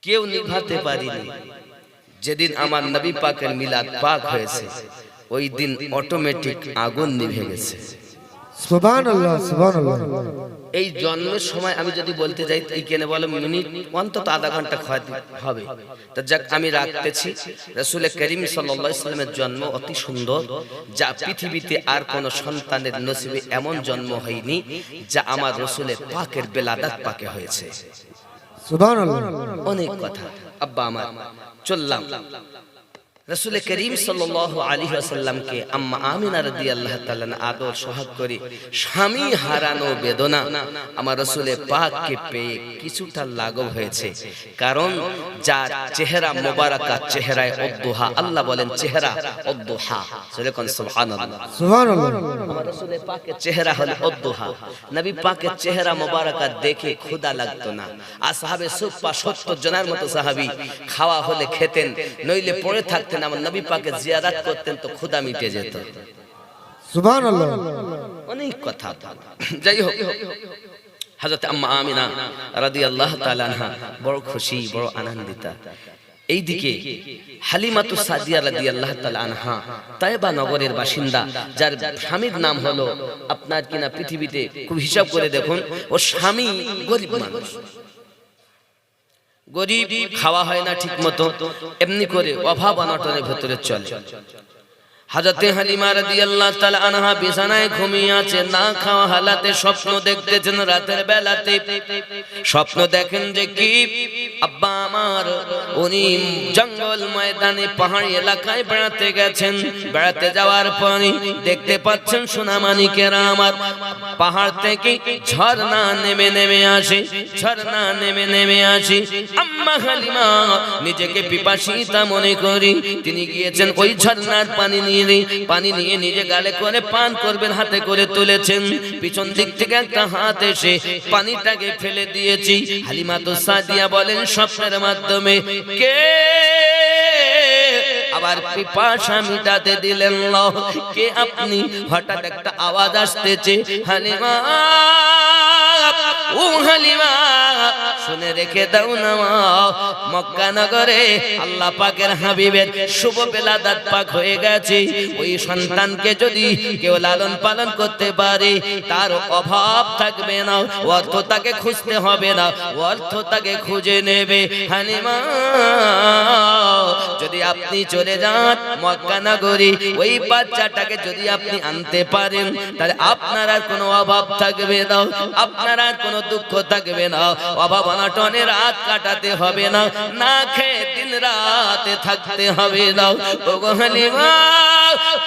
কেউ নিভাতে পারেনি। যেদিন আমার নবী পাকের মিলাদ পাক হয়েছে, ওই দিন অটোমেটিক আগুন নিভে গেছে। সুবহানাল্লাহ সুবহানাল্লাহ। এই জন্মের সময় আমি যদি বলতে যাই এই কেন বলো মিনিট অন্তত আধা ঘন্টা হবে, তা যাক আমি রাখতেছি। রাসূল করিম সাল্লাল্লাহু আলাইহি সাল্লামের জন্ম অতি সুন্দর, যা পৃথিবীতে আর কোন সন্তানের নসিবে এমন জন্ম হয়নি যা আমার রাসূলের পাকের বেলাদাত পাকে হয়েছে। সুবহানাল্লাহ। অনেক কথা আব্বা আমার চললাম। রাসূল করিম সাল্লাল্লাহু আলাইহি ওয়াসাল্লামকে আম্মা আমিনা রাদিয়াল্লাহু তাআলা আদর সোহাগ করে স্বামী হারানো বেদনা আমার রাসূলে পাককে পেয়ে কিছুটা লাঘব হয়েছে, কারণ যার চেহারা মোবারকা চেহারায় উদ্দুহা, আল্লাহ বলেন চেহারা উদ্দুহা, সুবহান সুবহানাল্লাহ সুবহানাল্লাহ। আমার রাসূলে পাকের চেহারা হলো উদ্দুহা। নবী পাকের চেহারা মোবারকা দেখে ক্ষুধা লাগতো না। আসহাবে সুফা 70 জনের মতো সাহাবী খাওয়া হলে খেতেন, নইলে পড়ে থাকতেন। আমার নবী পাকের জিয়ারত করতেন তো ক্ষুধা মিটে যেত। সুবহানাল্লাহ। অনেক কথা। যাই হোক, হযরত আম্মা আমিনা রাদিয়াল্লাহু তাআলা আনহা বড় খুশি, বড় আনন্দিতা। এইদিকে হালিমাতু সাদিয়া রাদিয়াল্লাহু তাআলা আনহা তায়েবা নগরের বাসিন্দা, যার স্বামীর নাম হলো আপনার কিনা পৃথিবীতে খুব হিসাব করে দেখুন, ও স্বামী গরিব মানুষ, গরিব, খাওয়া হয় না ঠিক মতো, এমনি করে অভাব অনটনের ভেতরে চলে। হযরতে হালিমা রাদিয়াল্লাহু তাআলা আনহা বিছানায় ঘুমিয়ে আছে, না খাওয়া হালাতে স্বপ্ন দেখতেছেন। রাতের বেলাতে স্বপ্ন দেখেন যে কি আব্বা আমার উনি জঙ্গল ময়দানে পাহাড়ি এলাকায় বেড়াতে গেছেন। বেড়াতে যাওয়ার পরে দেখতে পাচ্ছেন সোনামানিকেরা আমার পাহাড় থেকে ঝর্ণা নেমে নেমে আসে, ঝর্ণা নেমে নেমে আসে। আম্মা হালিমা নিজেকে পিপাসিতা মনে করি তিনি গিয়েছেন ওই ঝর্ণার পানি নিয়ে নিয়ে নিই, পানি নিয়ে নিজে গালে করে পান করবেন, হাতে করে তুলেছেন। পিছন দিক থেকে একটা হাত এসে পানিটাকে ফেলে দিয়েছি। হালিমা তো সাদিয়া বলেন স্বপ্নের মাধ্যমে, কে আবার পিপাসা মিটাতে দিলেন না, কে আপনি? হঠাৎ একটা আওয়াজ আসতেছে, হালিমা ও হালিমা শুনে রেখে দাও না, মক্কা নগরে আল্লাহ পাকের হাবিবের শুভ বেলাদাত পাক হয়ে গেছে। ওই সন্তানকে যদি কেউ লালন পালন করতে পারে তার অভাব থাকবে না, অর্থ তাকে খুঁজতে হবে না, অর্থ তাকে খুঁজে নেবে। হালিমা যদি আপনি চলে যান মক্কা নগরী, ওই বাচ্চাটাকে যদি আপনি আনতে পারেন তাহলে আপনার আর কোনো অভাব থাকবে না, আপনার আর কোনো দুঃখ থাকবে না, অভাব অনটনে রাত কাটাতে হবে না, না খেয়ে দিন রাতে থাকতে হবে না। ওগো হালিমা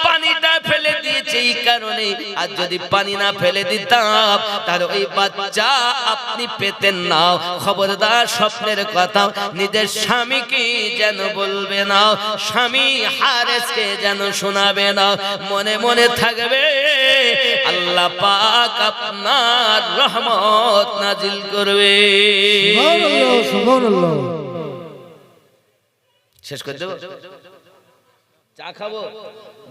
পানিটা ফেলে দিয়েছে এই কারণে, আর যদি পানি না ফেলে দিতাম তাহলে ওই বাচ্চা আপনি পেতেন না। খবরদার স্বপ্নের কথা নিজের স্বামীকে যেন বলবে না, স্বামী হারেসকে যেন শোনাবে না, মনে মনে থাকবে আল্লাহ পাক আপনার রহমত নাজিল করবে। সুবহানাল্লাহ, সুবহানাল্লাহ। শেষ করে দেব, চা খাবো।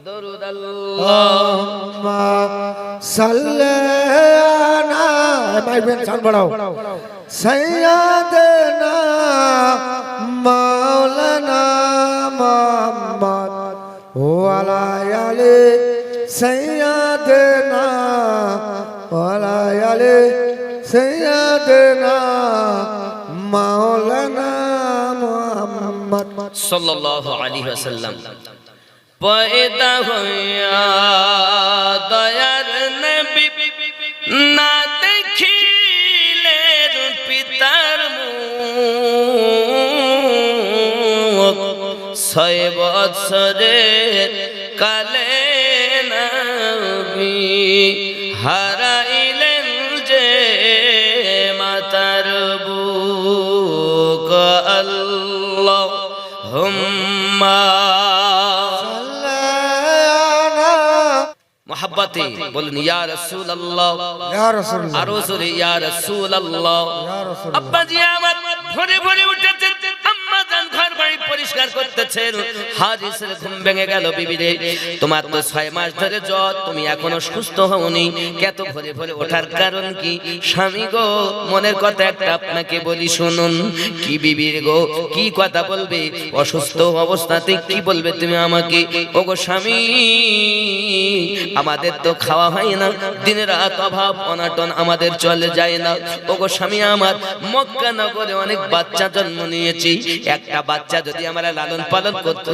দরুদ আল্লাহুম্মা সাল্লি আলা মাইবেন সান বাড়াও সাইয়্যিদানা মাওলানা মুহাম্মদ ওয়া আলা আলি সাইয়্যিদানা ওয়া আলা আলি সাইয়্যিদানা মাওলানা মুহাম্মদ সাল্লাল্লাহু আলাইহি ওয়াসাল্লাম পয়দা হইয়া দয়ার নবী না দেখিলে পিতার মুখ, 6 বছরের কালে নবী হারাইলেন যে মাতার বুক। আল্লাহুম্মা মোহাব্বতে বলুন ইয়া রাসূলুল্লাহ, ইয়া রাসূলুল্লাহ, আরো জোরে ইয়া রাসূলুল্লাহ। ইয়া রাসূলুল্লাহ। আব্বাজি আমার ভরে ভরে উঠেছেন, আম্মা জান ঘর বাড়ি পরিষ্কার করতেছেন। হাদিসের ঘুম ভেঙে গেল, বিবি রে তোমার তো 6 মাস ধরে জ্বর, তুমি এখনো সুস্থ হওনি, কত ভরে ভরে ওঠার কারণ কি? স্বামী গো মনের কথা একটা আপনাকে বলি শুনুন। কি বিবির গো কি কথা বলবে? অসুস্থ অবস্থাতে কি বলবে তুমি আমাকে? ওগো স্বামী আমাদের তো খাওয়া হয় না, দিন রাত অভাব অনাটন আমাদের চলে যায় না। ওগো স্বামী আমার মক্কা নগরে অনেক বাচ্চা জন্ম নিয়েছি, একটা বাচ্চা যদি আমরা লালন পালন করতে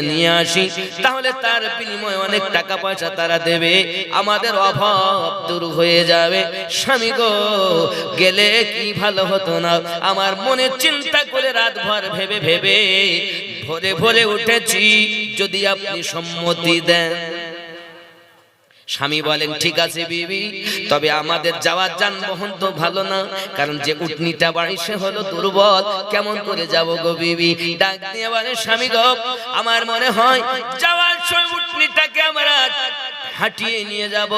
নিয়ে আসি তাহলে তার বিনিময়ে অনেক টাকা পয়সা তারা দেবে, আমাদের অভাব দূর হয়ে যাবে। স্বামী গো গেলে কি ভালো হতো না? আমার মনে চিন্তা করে রাত ভর ভেবে ভেবে ভোরে ভোরে উঠেছি, যদি আপনি সম্মতি দেন। স্বামী বলেন ঠিক আছে বিবি, তবে আমাদের যাওয়ার যানবাহন তো ভালো না, কারণ যে উটনিটা বাড়ি সে হলো দুর্বল, কেমন করে যাব গো বিবি? ডাক দিয়ে বলে স্বামী গো আমার মনে হয় যাওয়ার সময় উটনিটাকে আমরা হাঁটিয়ে নিয়ে যাব,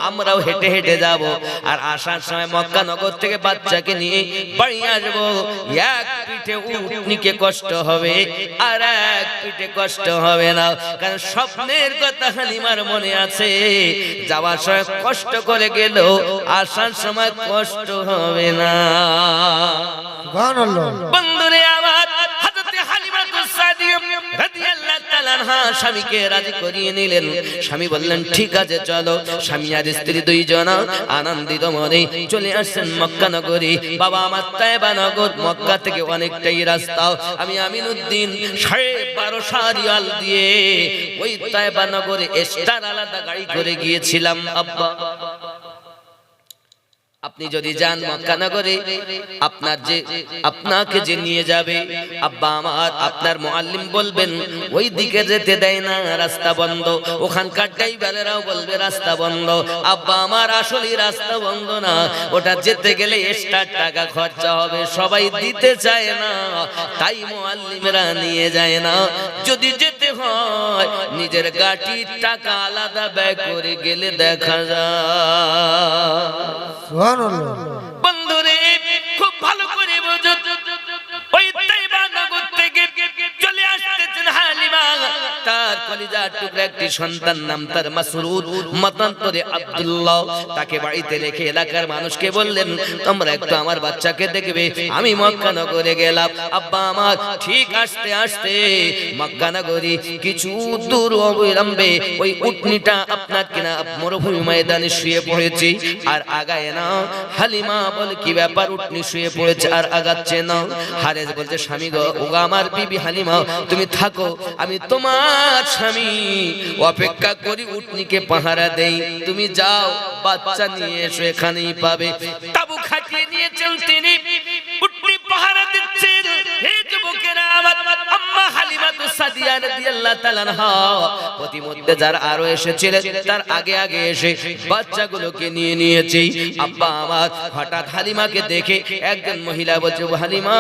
আমরাও হেঁটে হেঁটে যাব, আর আসার সময় মক্কা নগর থেকে বাচ্চাকে নিয়ে বাড়ি আসবো। এক পিঠে উটনিকে কষ্ট হবে আর এক পিঠে কষ্ট হবে না, কারণ স্বপ্নের কথা হালিমার মনে আছে, যাওয়ার সময় কষ্ট করে গেল আসার সময় কষ্ট হবে না। সুবহানাল্লাহ। বন্ধুরে আমার হযরতে হালিমা সাদিয়া রাদিয়াল্লাহু তাআলা আনহা স্বামীকে রাজি করিয়ে নিলেন। স্বামী বললেন ঠিক আছে চলো। স্বামী আর স্ত্রী দুইজনা আনন্দিত মনে চলে আসছেন মক্কা নগরী। বাবা আমার তায়েবা নগর মক্কা থেকে অনেকটাই রাস্তা, আমি আমিনউদ্দিন 12.5 রিয়াল দিয়ে ওই তায়েবা নগরে এক্সট্রা আলাদা গাড়ি করে গিয়েছিলাম। আব্বা আপনি যদি যান মক্কা নগরে, আপনাকে যে নিয়ে যাবে আব্বা আমার, আপনার মুআল্লিম বলবেন ওই দিকে যেতে দেয় না, রাস্তা বন্ধ। ওখানকার ড্রাইভারেরাও বলবে রাস্তা বন্ধ। আব্বা আমার আসলে রাস্তা বন্ধ না, ওটা যেতে গেলে এক্সট্রা টাকা খরচা হবে, সবাই দিতে চায় না, তাই মুআল্লিমরা নিয়ে যায় না। যদি যেতে হয় নিজের গাড়ির টাকা আলাদা ব্যয় করে গেলে দেখা যায়। সুবহানাল্লাহ। বন্ধুরে খুব ভালো করে বুঝো, ওই তাইবা নগর থেকে চলে আসতেছেন হালিমা, তার কলিজার টুকরা একটি সন্তান, নাম তার মাসরুর, মতান্তরে আব্দুল্লাহ। তাকে বাড়িতে রেখে এলাকার মানুষকে বললেন তোমরা একটু আমার বাচ্চাকে দেখবে, আমি মক্কা নগরে গেলাম। আব্বা আমার ঠিক আসতে আসতে মক্কা নগরী কিছু দূর অবিলম্বে ওই উটনিটা আপনার কিনা মরুভূমি ময়দানে শুয়ে পড়েছে আর আগায় না। হালিমা বলে কি ব্যাপার, উটনি শুয়ে পড়েছে আর আগাচ্ছে না। হারেস বলছে স্বামী গো, ও আমার বিবি হালিমা তুমি থাকো, আমি তোমার স্বামী অপেক্ষা করি, উটনিকে পাহারা দেই, তুমি যাও বাচ্চা নিয়ে এসো, এখানেই পাবে। তাবু খাটিয়ে নিয়েছেন তিনি, উটনি পাহারা দিচ্ছেন। হে যুবকেরা আমার, আম্মা হালিমা তো সাদিয়া রাদিয়াল্লাহু তাআলা আনহা প্রতিমধ্যে যারা আরো এসেছিলেন তার আগে আগে এসে বাচ্চাগুলোকে নিয়ে নিয়েছে। আব্বা আমার হঠাৎ হালিমাকে দেখে একজন মহিলা বলছে হালিমা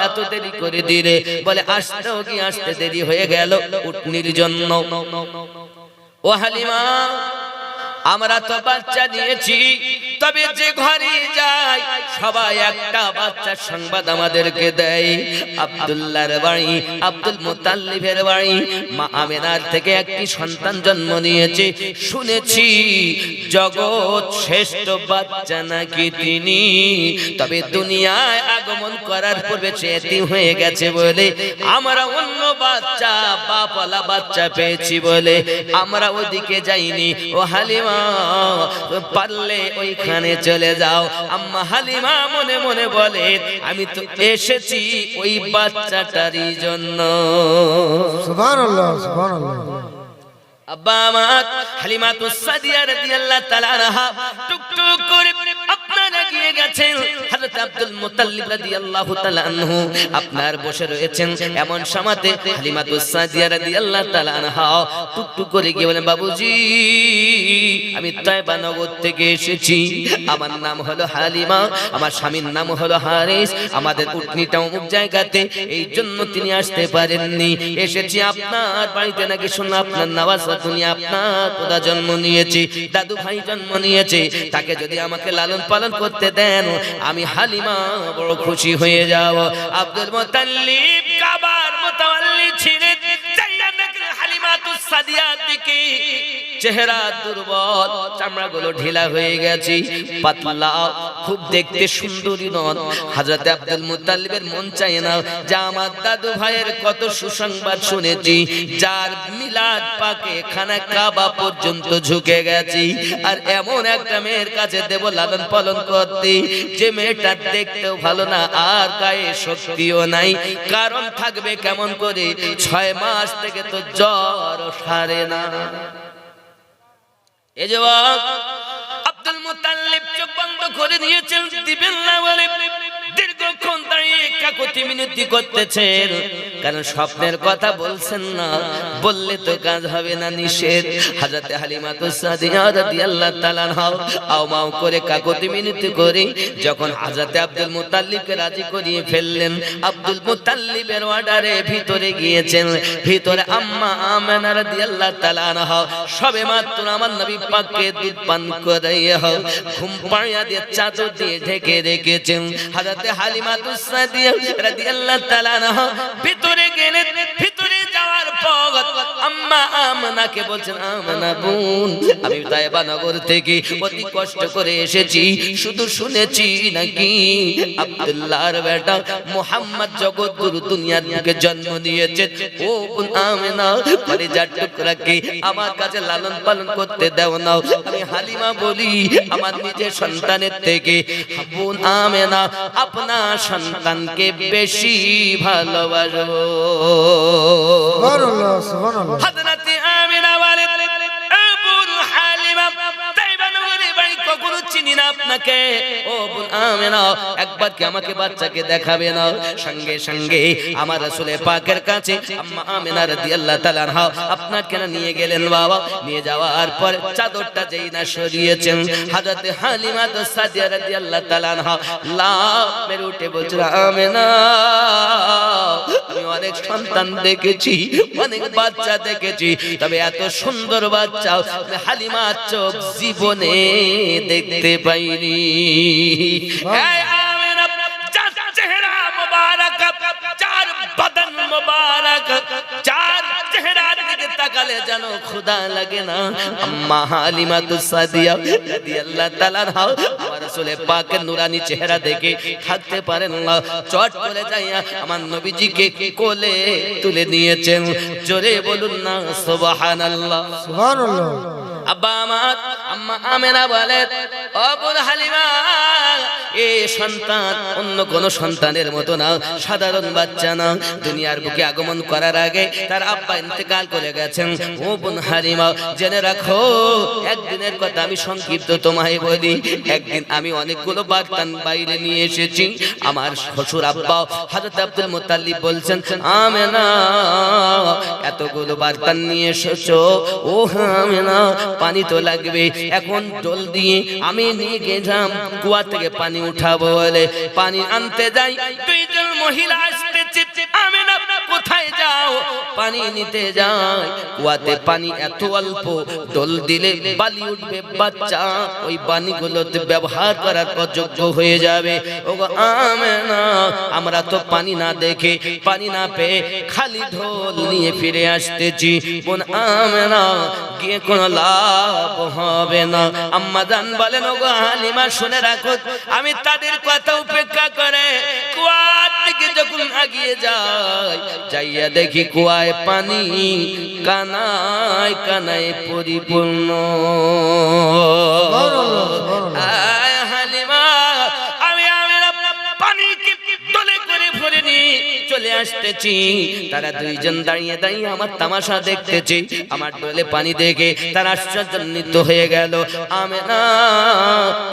এত দেরি করে দিলে, বলে আসতেও কি আসতে দেরি হয়ে গেল উটনির জন্য। ও হালিমা আমরা তো বাচ্চা নিয়েছি, তবে যে ঘরে যাই সবাই একটা বাচ্চার সংবাদ আমাদেরকে দেয়। আব্দুল্লাহর বাড়ি, আব্দুল মুতাল্লিবের বাড়ি, মা আমেনার থেকে একটি সন্তান জন্ম নিয়েছে, শুনেছি জগৎ শ্রেষ্ঠ বাচ্চা নাকি তিনি, তবে দুনিয়ায় আগমন করার পূর্বে সে এতিম হয়ে গেছে বলে আমরা অন্য বাচ্চা বাপওয়ালা বাচ্চা পেয়েছি বলে আমরা ওদিকে যাইনি। ও হালিমা পারলে ওইখানে চলে যাও। আম্মা হালিমা মনে মনে বলে আমি তো এসেছি ওই বাচ্চাটারই জন্য। সুবহানাল্লাহ, সুবহানাল্লাহ। আব্বা আমার হালিমা তো সাদিয়া রাদিয়াল্লাহু তাআলা আনহা টুকটুক করে আপনারা গিয়ে গেছেন। হযরত আব্দুল মুতাল্লিব রাদিয়াল্লাহু তাআলা আনহু আপনার বসে রয়েছেন, এমন সময়তে হালিমা তো সাদিয়া রাদিয়াল্লাহু তাআলা আনহা টুকটুক করে গিয়ে বলেন বাবুজি আমি তাইবা নগর থেকে এসেছি, আমার নাম হলো হালিমা, আমার স্বামীর নাম হলো হারিস, আমাদের উটনিটা অমুক জায়গাতে, এই জন্য তিনি আসতে পারেননি। এসেছি আপনার বাড়িতে, নাকি শুনলাম আপনার নওয়াজ তুমি আপনার খোদা জন্ম নিয়েছে, দাদু ভাই জন্ম নিয়েছে, তাকে যদি আমাকে লালন পালন করতে দেন আমি হালিমা বড় খুশি হয়ে যাব। আব্দুল মুতাল্লিব কাবার মুতাওয়াল্লি ছিলেন, চাইয়া দেখলেন হালিমাতুস সাদিয়ার দিকে চেহারা দুর্বল, চামড়াগুলো ঢিলা হয়ে গেছে, পাতলা, খুব দেখতে সুন্দরী নন। হযরত আব্দুল মুতাল্লিবের মন চায় না যে আমার দাদু ভাইয়ের কত সুসংবাদ শুনেছি, যার মিলাদ পাকে খানা কাবা পর্যন্ত ঝুঁকে গেছি, আর এমন একটা মেয়ের কাছে দেব লালন পালন করতে যে মেয়েটা দেখতেও ভালো না আর গায়ে শক্তিও নাই, কারণ থাকবে কেমন করে, 6 মাস থেকে তো জ্বর সারে না। এই যুবক আব্দুল মুতাল্লিব চোখ বন্ধ করে নিয়েছেন, দিবেন না বলে দীর্ঘক্ষণ দাঁড়িয়ে কাকুতি মিনতি করতেছেন, কারণ স্বপ্নের কথা বলছেন না, বললে তো কাজ হবে না, নিষেধ। হযরত হালিমাতুস সাদিয়া রাদিয়াল্লাহু তাআলা আনহা আও মাও করে কাকুতি মিনতি করে যখন হযরত আব্দুল মুতাল্লিবকে রাজি করিয়ে ফেললেন, আব্দুল মুতাল্লিবের অর্ডারে ভিতরে গিয়েছেন। ভিতরে আম্মা আমেনা রাদিয়াল্লাহু তাআলা আনহা সবে মাত্র আমার নবী পাককে দুধ পান করাইয়া ঘুম পাড়িয়ে দিয়ে চাদর দিয়ে ঢেকে রেখেছেন। হযরত হালিমাতুস সাদিয়া রাদিয়াল্লাহু তাআলা আনহা ভিতরে গেলেন। ভিতরে যাওয়ার পর আম্মা আমেনাকে বলছেন, আমেনা বোন আমি তাইবা নগর থেকে অতি কষ্ট করে এসেছি, শুধু শুনেছি নাকি আব্দুল্লাহর বেটা মুহাম্মদ জগৎগুরু দুনিয়ার বুকে জন্ম নিয়েছে। ও বোন আমেনা কলিজার টুকরাকে আমার কাছে লালন পালন করতে দাও না, আমি হালিমা বলি আমার নিজের সন্তানের থেকে বোন আমেনা আপনার সন্তানকে বেশি ভালোবাসো। সুবহানাল্লাহ, সুবহানাল্লাহ। হযরত আমিনা বলেন আবুল হালিমা তাইবা নগরে বাড়ি কখনো চিনি না, আপনাকে, ও বোন আমেনা একবার কি আমাকে বাচ্চাকে দেখাবে না? সঙ্গে সঙ্গে আমার রাসূল পাকের কাছে আম্মা আমেনা রাদিয়াল্লাহু তাআলা আনহা আপনাকে নিয়ে গেলেন বাবা। নিয়ে যাওয়ার পর চাদরটা যেই না সরিয়েছেন, হযরত হালিমা সাদিয়া রাদিয়াল্লাহু তাআলা আনহা লাফ মেরে উঠে বলছেন, আমেনা আমি অনেক সন্তান দেখেছি, অনেক বাচ্চা দেখেছি, তবে এত সুন্দর বাচ্চা হালিমার চোখ জীবনে দেখতে পাইনি। এই আমেনা, যার চেহারা মুবারক, যার বদন মুবারক, যার চেহারার দিকে তাকালে যেন খোদা লাগে না, আম্মা হালিমা সাদিয়া রাদিয়াল্লাহু তাআলা আনহা আমার রাসূল পাকের নূরানি চেহারা দেখে থাকতে পারেন না। চট করে যাইয়া আমার নবীজিকে কোলে তুলে নিয়েছেন। জোরে বলুন না সুবহানাল্লাহ। সুবহানাল্লাহ। আব্বা আমার আম্মা আমেনা বলে, ও বোন হালিমা, এই সন্তান অন্য কোন সন্তানের মতো না, সাধারণ বাচ্চা না। দুনিয়ার বুকে আগমন করার আগে তার আব্বা ইন্তেকাল করে গেছেন। ও বোন হালিমা, জেনে রাখো, একদিনের কথা আমি সংক্ষিপ্ত তোমায় বলি। একদিন আমি অনেকগুলো বার্তান বাইরে নিয়ে এসেছি। আমার শ্বশুর আব্বা হযরত আব্দুল মুত্তালিব বলছেন, আমেনা এতগুলো বার্তান নিয়ে এসেছো, ও আমেনা পানি তো লাগবে। এখন ডোল দিয়ে আমি নিয়ে গেলাম কুয়া থেকে পানি উঠাবো বলে, পানি আনতে যাই, দুইজন মহিলা আসতেছে। আমেনা কোথায় যাও? পানি নিতে যাই। কুয়াতে পানি এত অল্প, ডোল দিলে বালি উঠবে, বাচ্চা ওই পানিগুলোতে ব্যবহার করার অযোগ্য হয়ে যাবে। ওগো আমেনা, আমরা তো পানি না দেখে, পানি না পেয়ে খালি ঢোল নিয়ে ফিরে আসতেছি। বোন আমেনা, গিয়ে কোনো লাভ হবে না। আম্মা জান বলেন, ওগো হালিমা শুনে রাখো, আমি তাদের কথা উপেক্ষা করে কুয়ার দিকে যখন এগিয়ে যাই, যাইয়া দেখি কুয়ায় পানি কানায় কানায় পরিপূর্ণ। আয় হালিমা, আমি পানিকে ডলে করে ভরে নিয়ে চলে আসতেছি। তারা দুইজন দাঁড়িয়ে দাঁড়িয়ে আমার তামাশা দেখতেছি। আমার ডোলে পানি দেখে তারা আশ্চর্যান্বিত হয়ে গেল। আমেনা,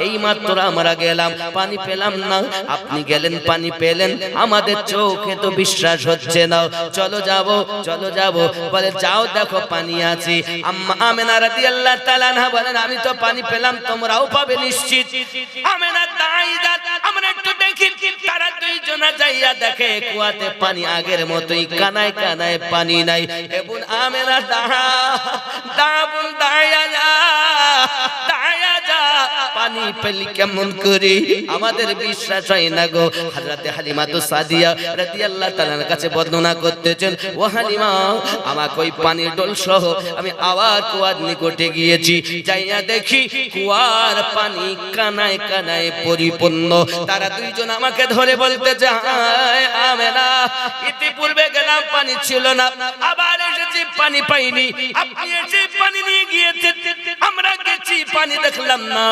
এই মাত্র আমরা গেলাম, পানি পেলাম না, আপনি গেলেন পানি পেলেন, আমাদের চোখে তো বিশ্বাস হচ্ছে না। চলো যাব, চলো যাব। বলে, যাও দেখো পানি আছে। আম্মা আমেনা রাদিয়াল্লাহু তাআলা আনহা বলেন, আমি তো পানি পেলাম, তোমরাও পাবে নিশ্চিত। আমেনা দাঁড়িয়ে, আমরা একটু দেখি। তারা দুইজনা যাইয়া দেখে কুয়াতে পানি আগের মতোই, কানায় কানায় পানি নাই। এবং আমেনা দাঁড়া দাঁড়াবুন, দাঁড়ায়া যা, দাঁড়ায়া যা, পানি পেলি কেমন করে? আমাদের বিশ্বাস হয় না গো। হযরত হালিমা সাদিয়া রাদিয়াল্লাহু তাআলার কাছে বর্ণনা করতেছেন, ও হালিমা, আমাকে ওই পানির ডোল সহ আমি আবার কুয়ার নিকটে গিয়েছি। যাইয়া দেখি কুয়ার পানি কানায় কানায় পরিপূর্ণ। তারা দুইজন আমাকে ধরে বলতে চায়, আমেনা, ইতিপূর্বে গেলাম পানি ছিল না, আবার এসেছি পানি পাইনি, আপনি এসে পানি নিয়ে গিয়েছেন, আমরা গেছি পানি দেখলাম না,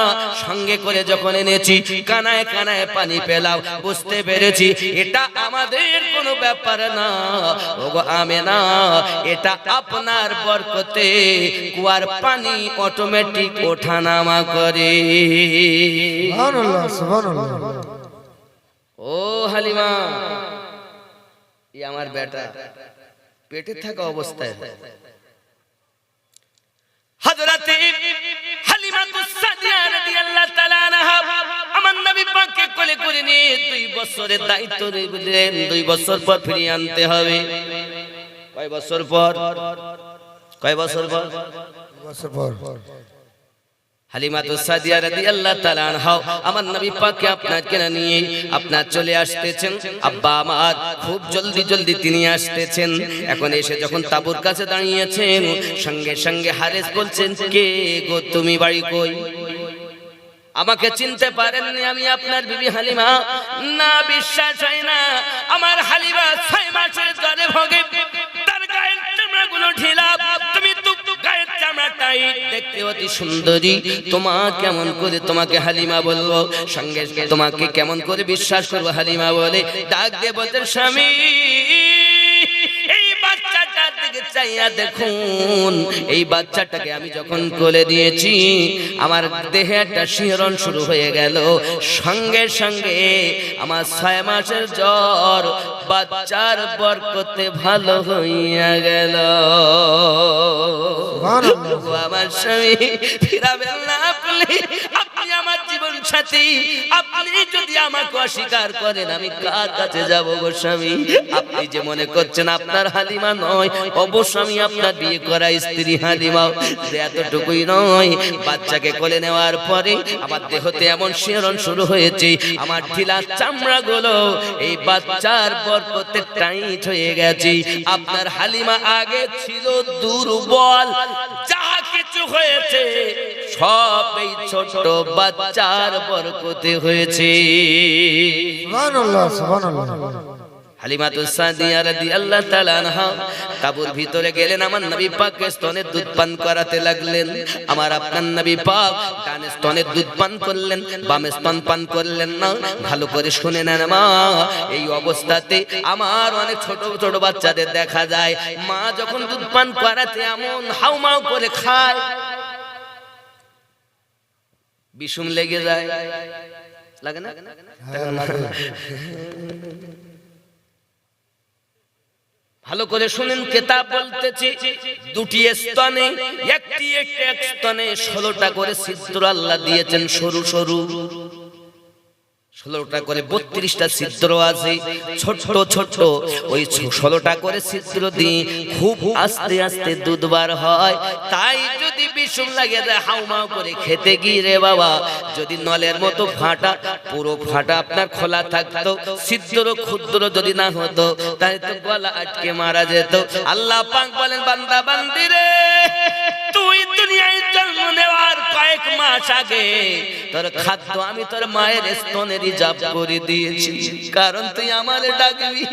সঙ্গে করে যখন এনেছি কানায় কানায় পানি পেলাম। বুঝতে পেরেছি এটা আমাদের কোনো ব্যাপার না। ওগো আমেনা, এটা আপনার বরকতে কুয়ার পানি অটোমেটিক ওঠানামা করে। সুবহানাল্লাহ, সুবহানাল্লাহ। ও হালিমা, আমার বেটা পেটে থাকা অবস্থায় হযরত হালিমা সাদিয়া রাদিয়াল্লাহু তাআলা আনহা আমার নবী পাককে কোলে করে নিয়ে 2 বছরের দায়িত্ব নিলেন। 2 বছর পর ফিরিয়ে আনতে হবে। কয় বছর পর? কয় বছর পর? বছর পর। হালিমা সাদিয়া রাদিয়াল্লাহু তাআলা আনহা আমার নবী পাককে আপনাকে নিয়ে আপনার চলে আসতেছেন। আব্বা আমার খুব জলদি জলদি তিনি আসতেছেন। এখন এসে যখন তাঁবুর কাছে দাঁড়িয়েছেন, সঙ্গে সঙ্গে হারেস বলছেন, কে গো তুমি, বাড়ি কই? আমাকে চিনতে পারেননি? আমি আপনার বিবি হালিমা। না, বিশ্বাস হয় না। আমার হালিমা 6 মাসের জ্বরে ভোগে, তার গায়ের চামড়াগুলো ঢিলা, তুমি তো গায়ের চামড়াটাই দেখতে অতি সুন্দরী। কেমন করে তোমাকে হালিমা বলবো? সঙ্গে তোমাকে কেমন করে বিশ্বাস করবো হালিমা বলে? ডাক দিয়ে বলতেন, স্বামী, এই বাচ্চাটার দিকে চাইয়া দেখুন এই বাচ্চাটাকে আমি যখন কোলে দিয়েছি আমার দেহে একটা শিহরণ শুরু হয়ে গেল, সঙ্গে সঙ্গে আমার 6 মাসের জ্বর বাচ্চার বরকতে ভালো হইয়া গেল। আমার স্বামী ফিরাবেন না আপনি, আপনি আমার জীবন সাথী, আপনি যদি আমাকে অস্বীকার করেন আমি কার কাছে যাব গো স্বামী? আপনি যে মনে করছেন আপনার হালিমা নয়, অবশ্য আমি আপনার বিয়ে করা স্ত্রী হালিমা। এতটুকুই নয়, বাচ্চাকে কোলে নেওয়ার পরে আমার দেহতে এমন শিহরণ শুরু হয়েছে, আমার ঢিলা চামড়াগুলো এই বাচ্চার বরকতে টাইট হয়ে গেছে। আপনার হালিমা আগে ছিল দুর্বল, যা কিছু হয়েছে সব এই ছোট বাচ্চার বরকতে হয়েছে। সুবহানাল্লাহ সুবহানাল্লাহ। হালিমাতুস সাদিয়া রাদিয়াল্লাহু তাআলা আনহা কাবুর ভিতরে গেলেন, আমার নবী পাককে স্তনের দুধ পান করাতে লাগলেন। আমার আপনার নবী পাক ডানে স্তনের দুধ পান করলেন, বামে স্তন পান করলেন না। ভালো করে শুনে নেন মা, এই অবস্থাতে আমার অনেক ছোট ছোট বাচ্চাদের দেখা যায় মা যখন দুধ পান করাতে এমন হাউমাউ করে খায়, বিষম লেগে যায়, লাগে না? ভালো করে শুনেন, কিতাব বলতেছি দুটি স্তনে একটি এক স্তনে 16টা করে ছিদ্র আল্লাহ দিয়েছেন, সরু সরু 16টা করে 32টা ছিদ্র আছে, ছোট ছোট ওই 16টা করে ছিদ্র দিয়ে খুব আস্তে আস্তে দুধ বার হয়। তাই যদি বিষম লাগে যায় হাউমাউ করে খেতে গিয়ে রে বাবা, যদি নলের মতো ফাটা, পুরো ফাটা আপনার খোলা থাকতো, ছিদ্র ক্ষুদ্র যদি না হতো তাই তো গলা আটকে মারা যেত। আল্লাহ পাক বলেন বান্দা বান্দি রে, তুই দুনিয়ায় জন্ম নেওয়ার কয়েক মাস আগে তোর খাদ্য আমি তোর মায়ের স্তনে রিজার্ভ করে দিয়েছি, কারণ তুই আমারে ডাকবি,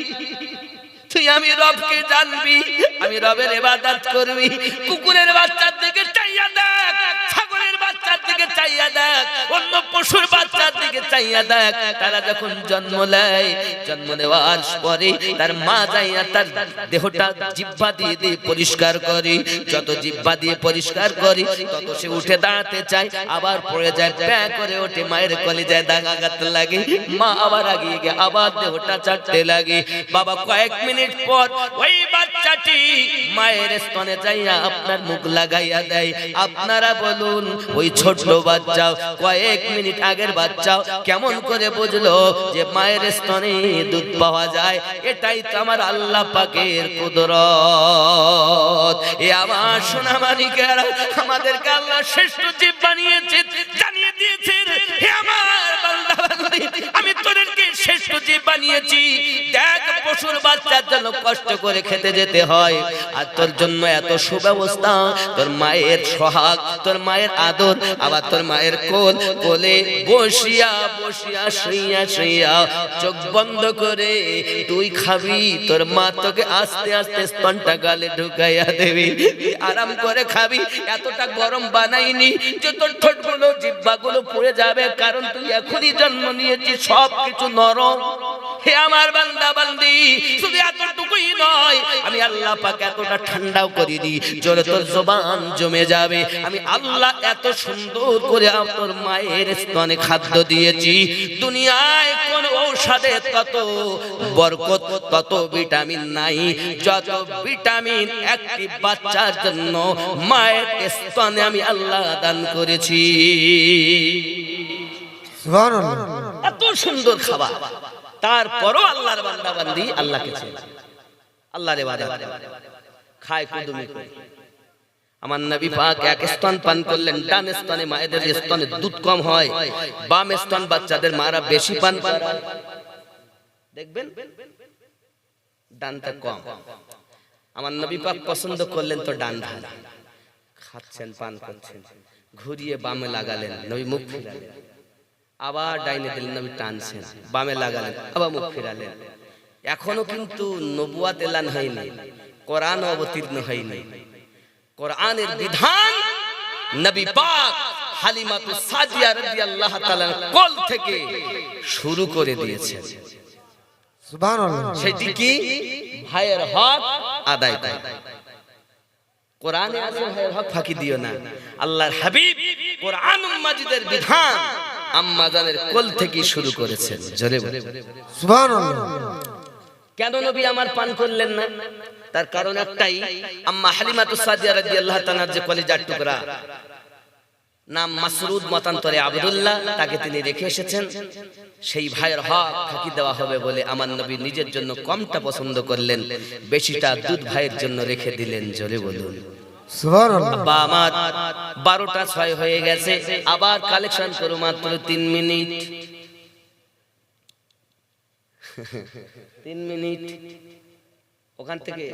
তুই আমি রবকে জানবি, আমি রবের ইবাদত করবি। কুকুরের বাচ্চার দিকে চাইয়া দেখ, ছাগলের বাচ্চার দিকে চাইয়া দেখ, অন্য পশুর বাচ্চার দিকে চাইয়া দেখ, তারা যখন জন্ম নেয়, জন্ম নেওয়ার পরে তার মা যাইয়া তার দেহটা জিহ্বা দিয়ে দিয়ে পরিষ্কার করে, যত জিহ্বা দিয়ে পরিষ্কার করে তত সে উঠে দাঁড়াতে চায়, আবার পড়ে যায়, প্যা করে ওঠে, মায়ের কলিজায় দাগাঘাত লাগে, মা আবার আগিয়ে গিয়ে আবার দেহটা চাটতে লাগে। বাবা কয়েক মিনিট পর ওই বাচ্চাটি মায়ের স্তনে যাইয়া আপনার মুখ লাগাইয়া দেয়। আপনারা বলুন ওই ছোট বাচ্চা কয়েক মিনিট আগের বাচ্চা কেমন করে বুঝলো যে মায়ের স্তনে দুধ পাওয়া যায়? এটাই তো আমার আল্লাহ পাকের কুদরত। এ আমার সোনা মানিকেরা, আমাদেরকে আল্লাহ শ্রেষ্ঠ জীব বানিয়েছে, জানিয়ে দিয়েছে হে আমার বান্দা বান্দি, আমি তোদেরকে শ্রেষ্ঠ জীব বানিয়েছি। দেখ পশুর বাচ্চার জন্য কষ্ট করে খেতে যেতে হয়, আর তোর জন্য এত সুব্যবস্থা, তোর মায়ের সোহাগ, তোর মায়ের আদর, আবার তোর মায়ের কোল, কোলে বসিয়া বসিয়া শুইয়া শুইয়া চোখ বন্ধ করে তুই খাবি, তোর মা তোকে আস্তে আস্তে স্তনটা গালে ঢুকাইয়া দেবে, আরাম করে খাবি। এতটা গরম বানাইনি যে তোর ঠোঁটগুলো জিহ্বাগুলো পুড়ে যাবে, কারণ তুই এখনই জন্ম নিয়েছিস, সব কিছু নরম। হে আমার বান্দা বান্দি, শুধু এতটুকুই নয়, আমি আল্লাহ পাক এতটা ঠান্ডাও করে দিই জোরে তোর জবান জমে যাবে। আমি আল্লাহ এত সুন্দর করে তোর মায়ের স্তনে খাদ্য দিয়েছি, দুনিয়ায় কোন ঔষধে তত বরকত, তত ভিটামিন নাই যত ভিটামিন একটি বাচ্চার জন্য মায়ের স্তনে আমি আল্লাহ দান করেছি। সুবহানাল্লাহ। এত সুন্দর খাবার, তারপরও আল্লাহর বান্দা বান্দি আল্লাহকে চেনে, আল্লাহর ইবাদত খায় কুদুমি করে। আমার নবী পাক এক স্তন পান করলেন, ডান স্তনে মায়েদের স্তনে দুধ কম হয়, বাম স্তন বাচ্চাদের মারা বেশি পান করে, দেখবেন ডানটা কম। আমার নবী পাক পছন্দ করলেন তো ডান ধার, খাচ্ছেন পান করছেন, ঘুরিয়ে বামে লাগালেন, নবী মুখ ফিরালেন, আবার ডাইনে দিলেন, নবী টানছেন, বামে লাগালেন, আবার মুখ ফিরালেন। এখনো কিন্তু নবুয়াত এলান হয়নি, কোরআন অবতীর্ণ হয়নি। কোরআনের বিধান নবী পাক হালিমাতুস সাদিয়া রাদিয়াল্লাহু তাআলার কোল থেকে শুরু করে দিয়েছেন। সুবহানাল্লাহ। সেটি কি? ভাইয়ের হক আদায় করা। কোরআনে আছে ভাইয়ের হক ফাঁকি দিও না। আল্লাহর হাবিব কোরআন মাজিদের বিধান আম্মা জানের কোল থেকে শুরু করেছেন। জোরে বলে সুবহানাল্লাহ। কেন নবী আমার পান করলেন না? তার কারণ একটাই, আম্মা হালিমাতুস সাদিয়া রাদিয়াল্লাহু তাআলার যে কলিজার টুকরা নাম মাসরুদ মতান্তরে আব্দুল্লাহ, তাকে তিনি রেখে এসেছেন। সেই ভাইয়ের হক ফাঁকি দেওয়া হবে বলে আমার নবী নিজের জন্য কমটা পছন্দ করলেন, বেশিটা দুধ ভাইয়ের জন্য রেখে দিলেন। জোরে বলুন সুবহানাল্লাহ। আব্বা আমার 12টা 6 হয়ে গেছে, আবার কালেকশন করো মাত্র 3 মিনিট। 3 মিনিট ওখান থেকে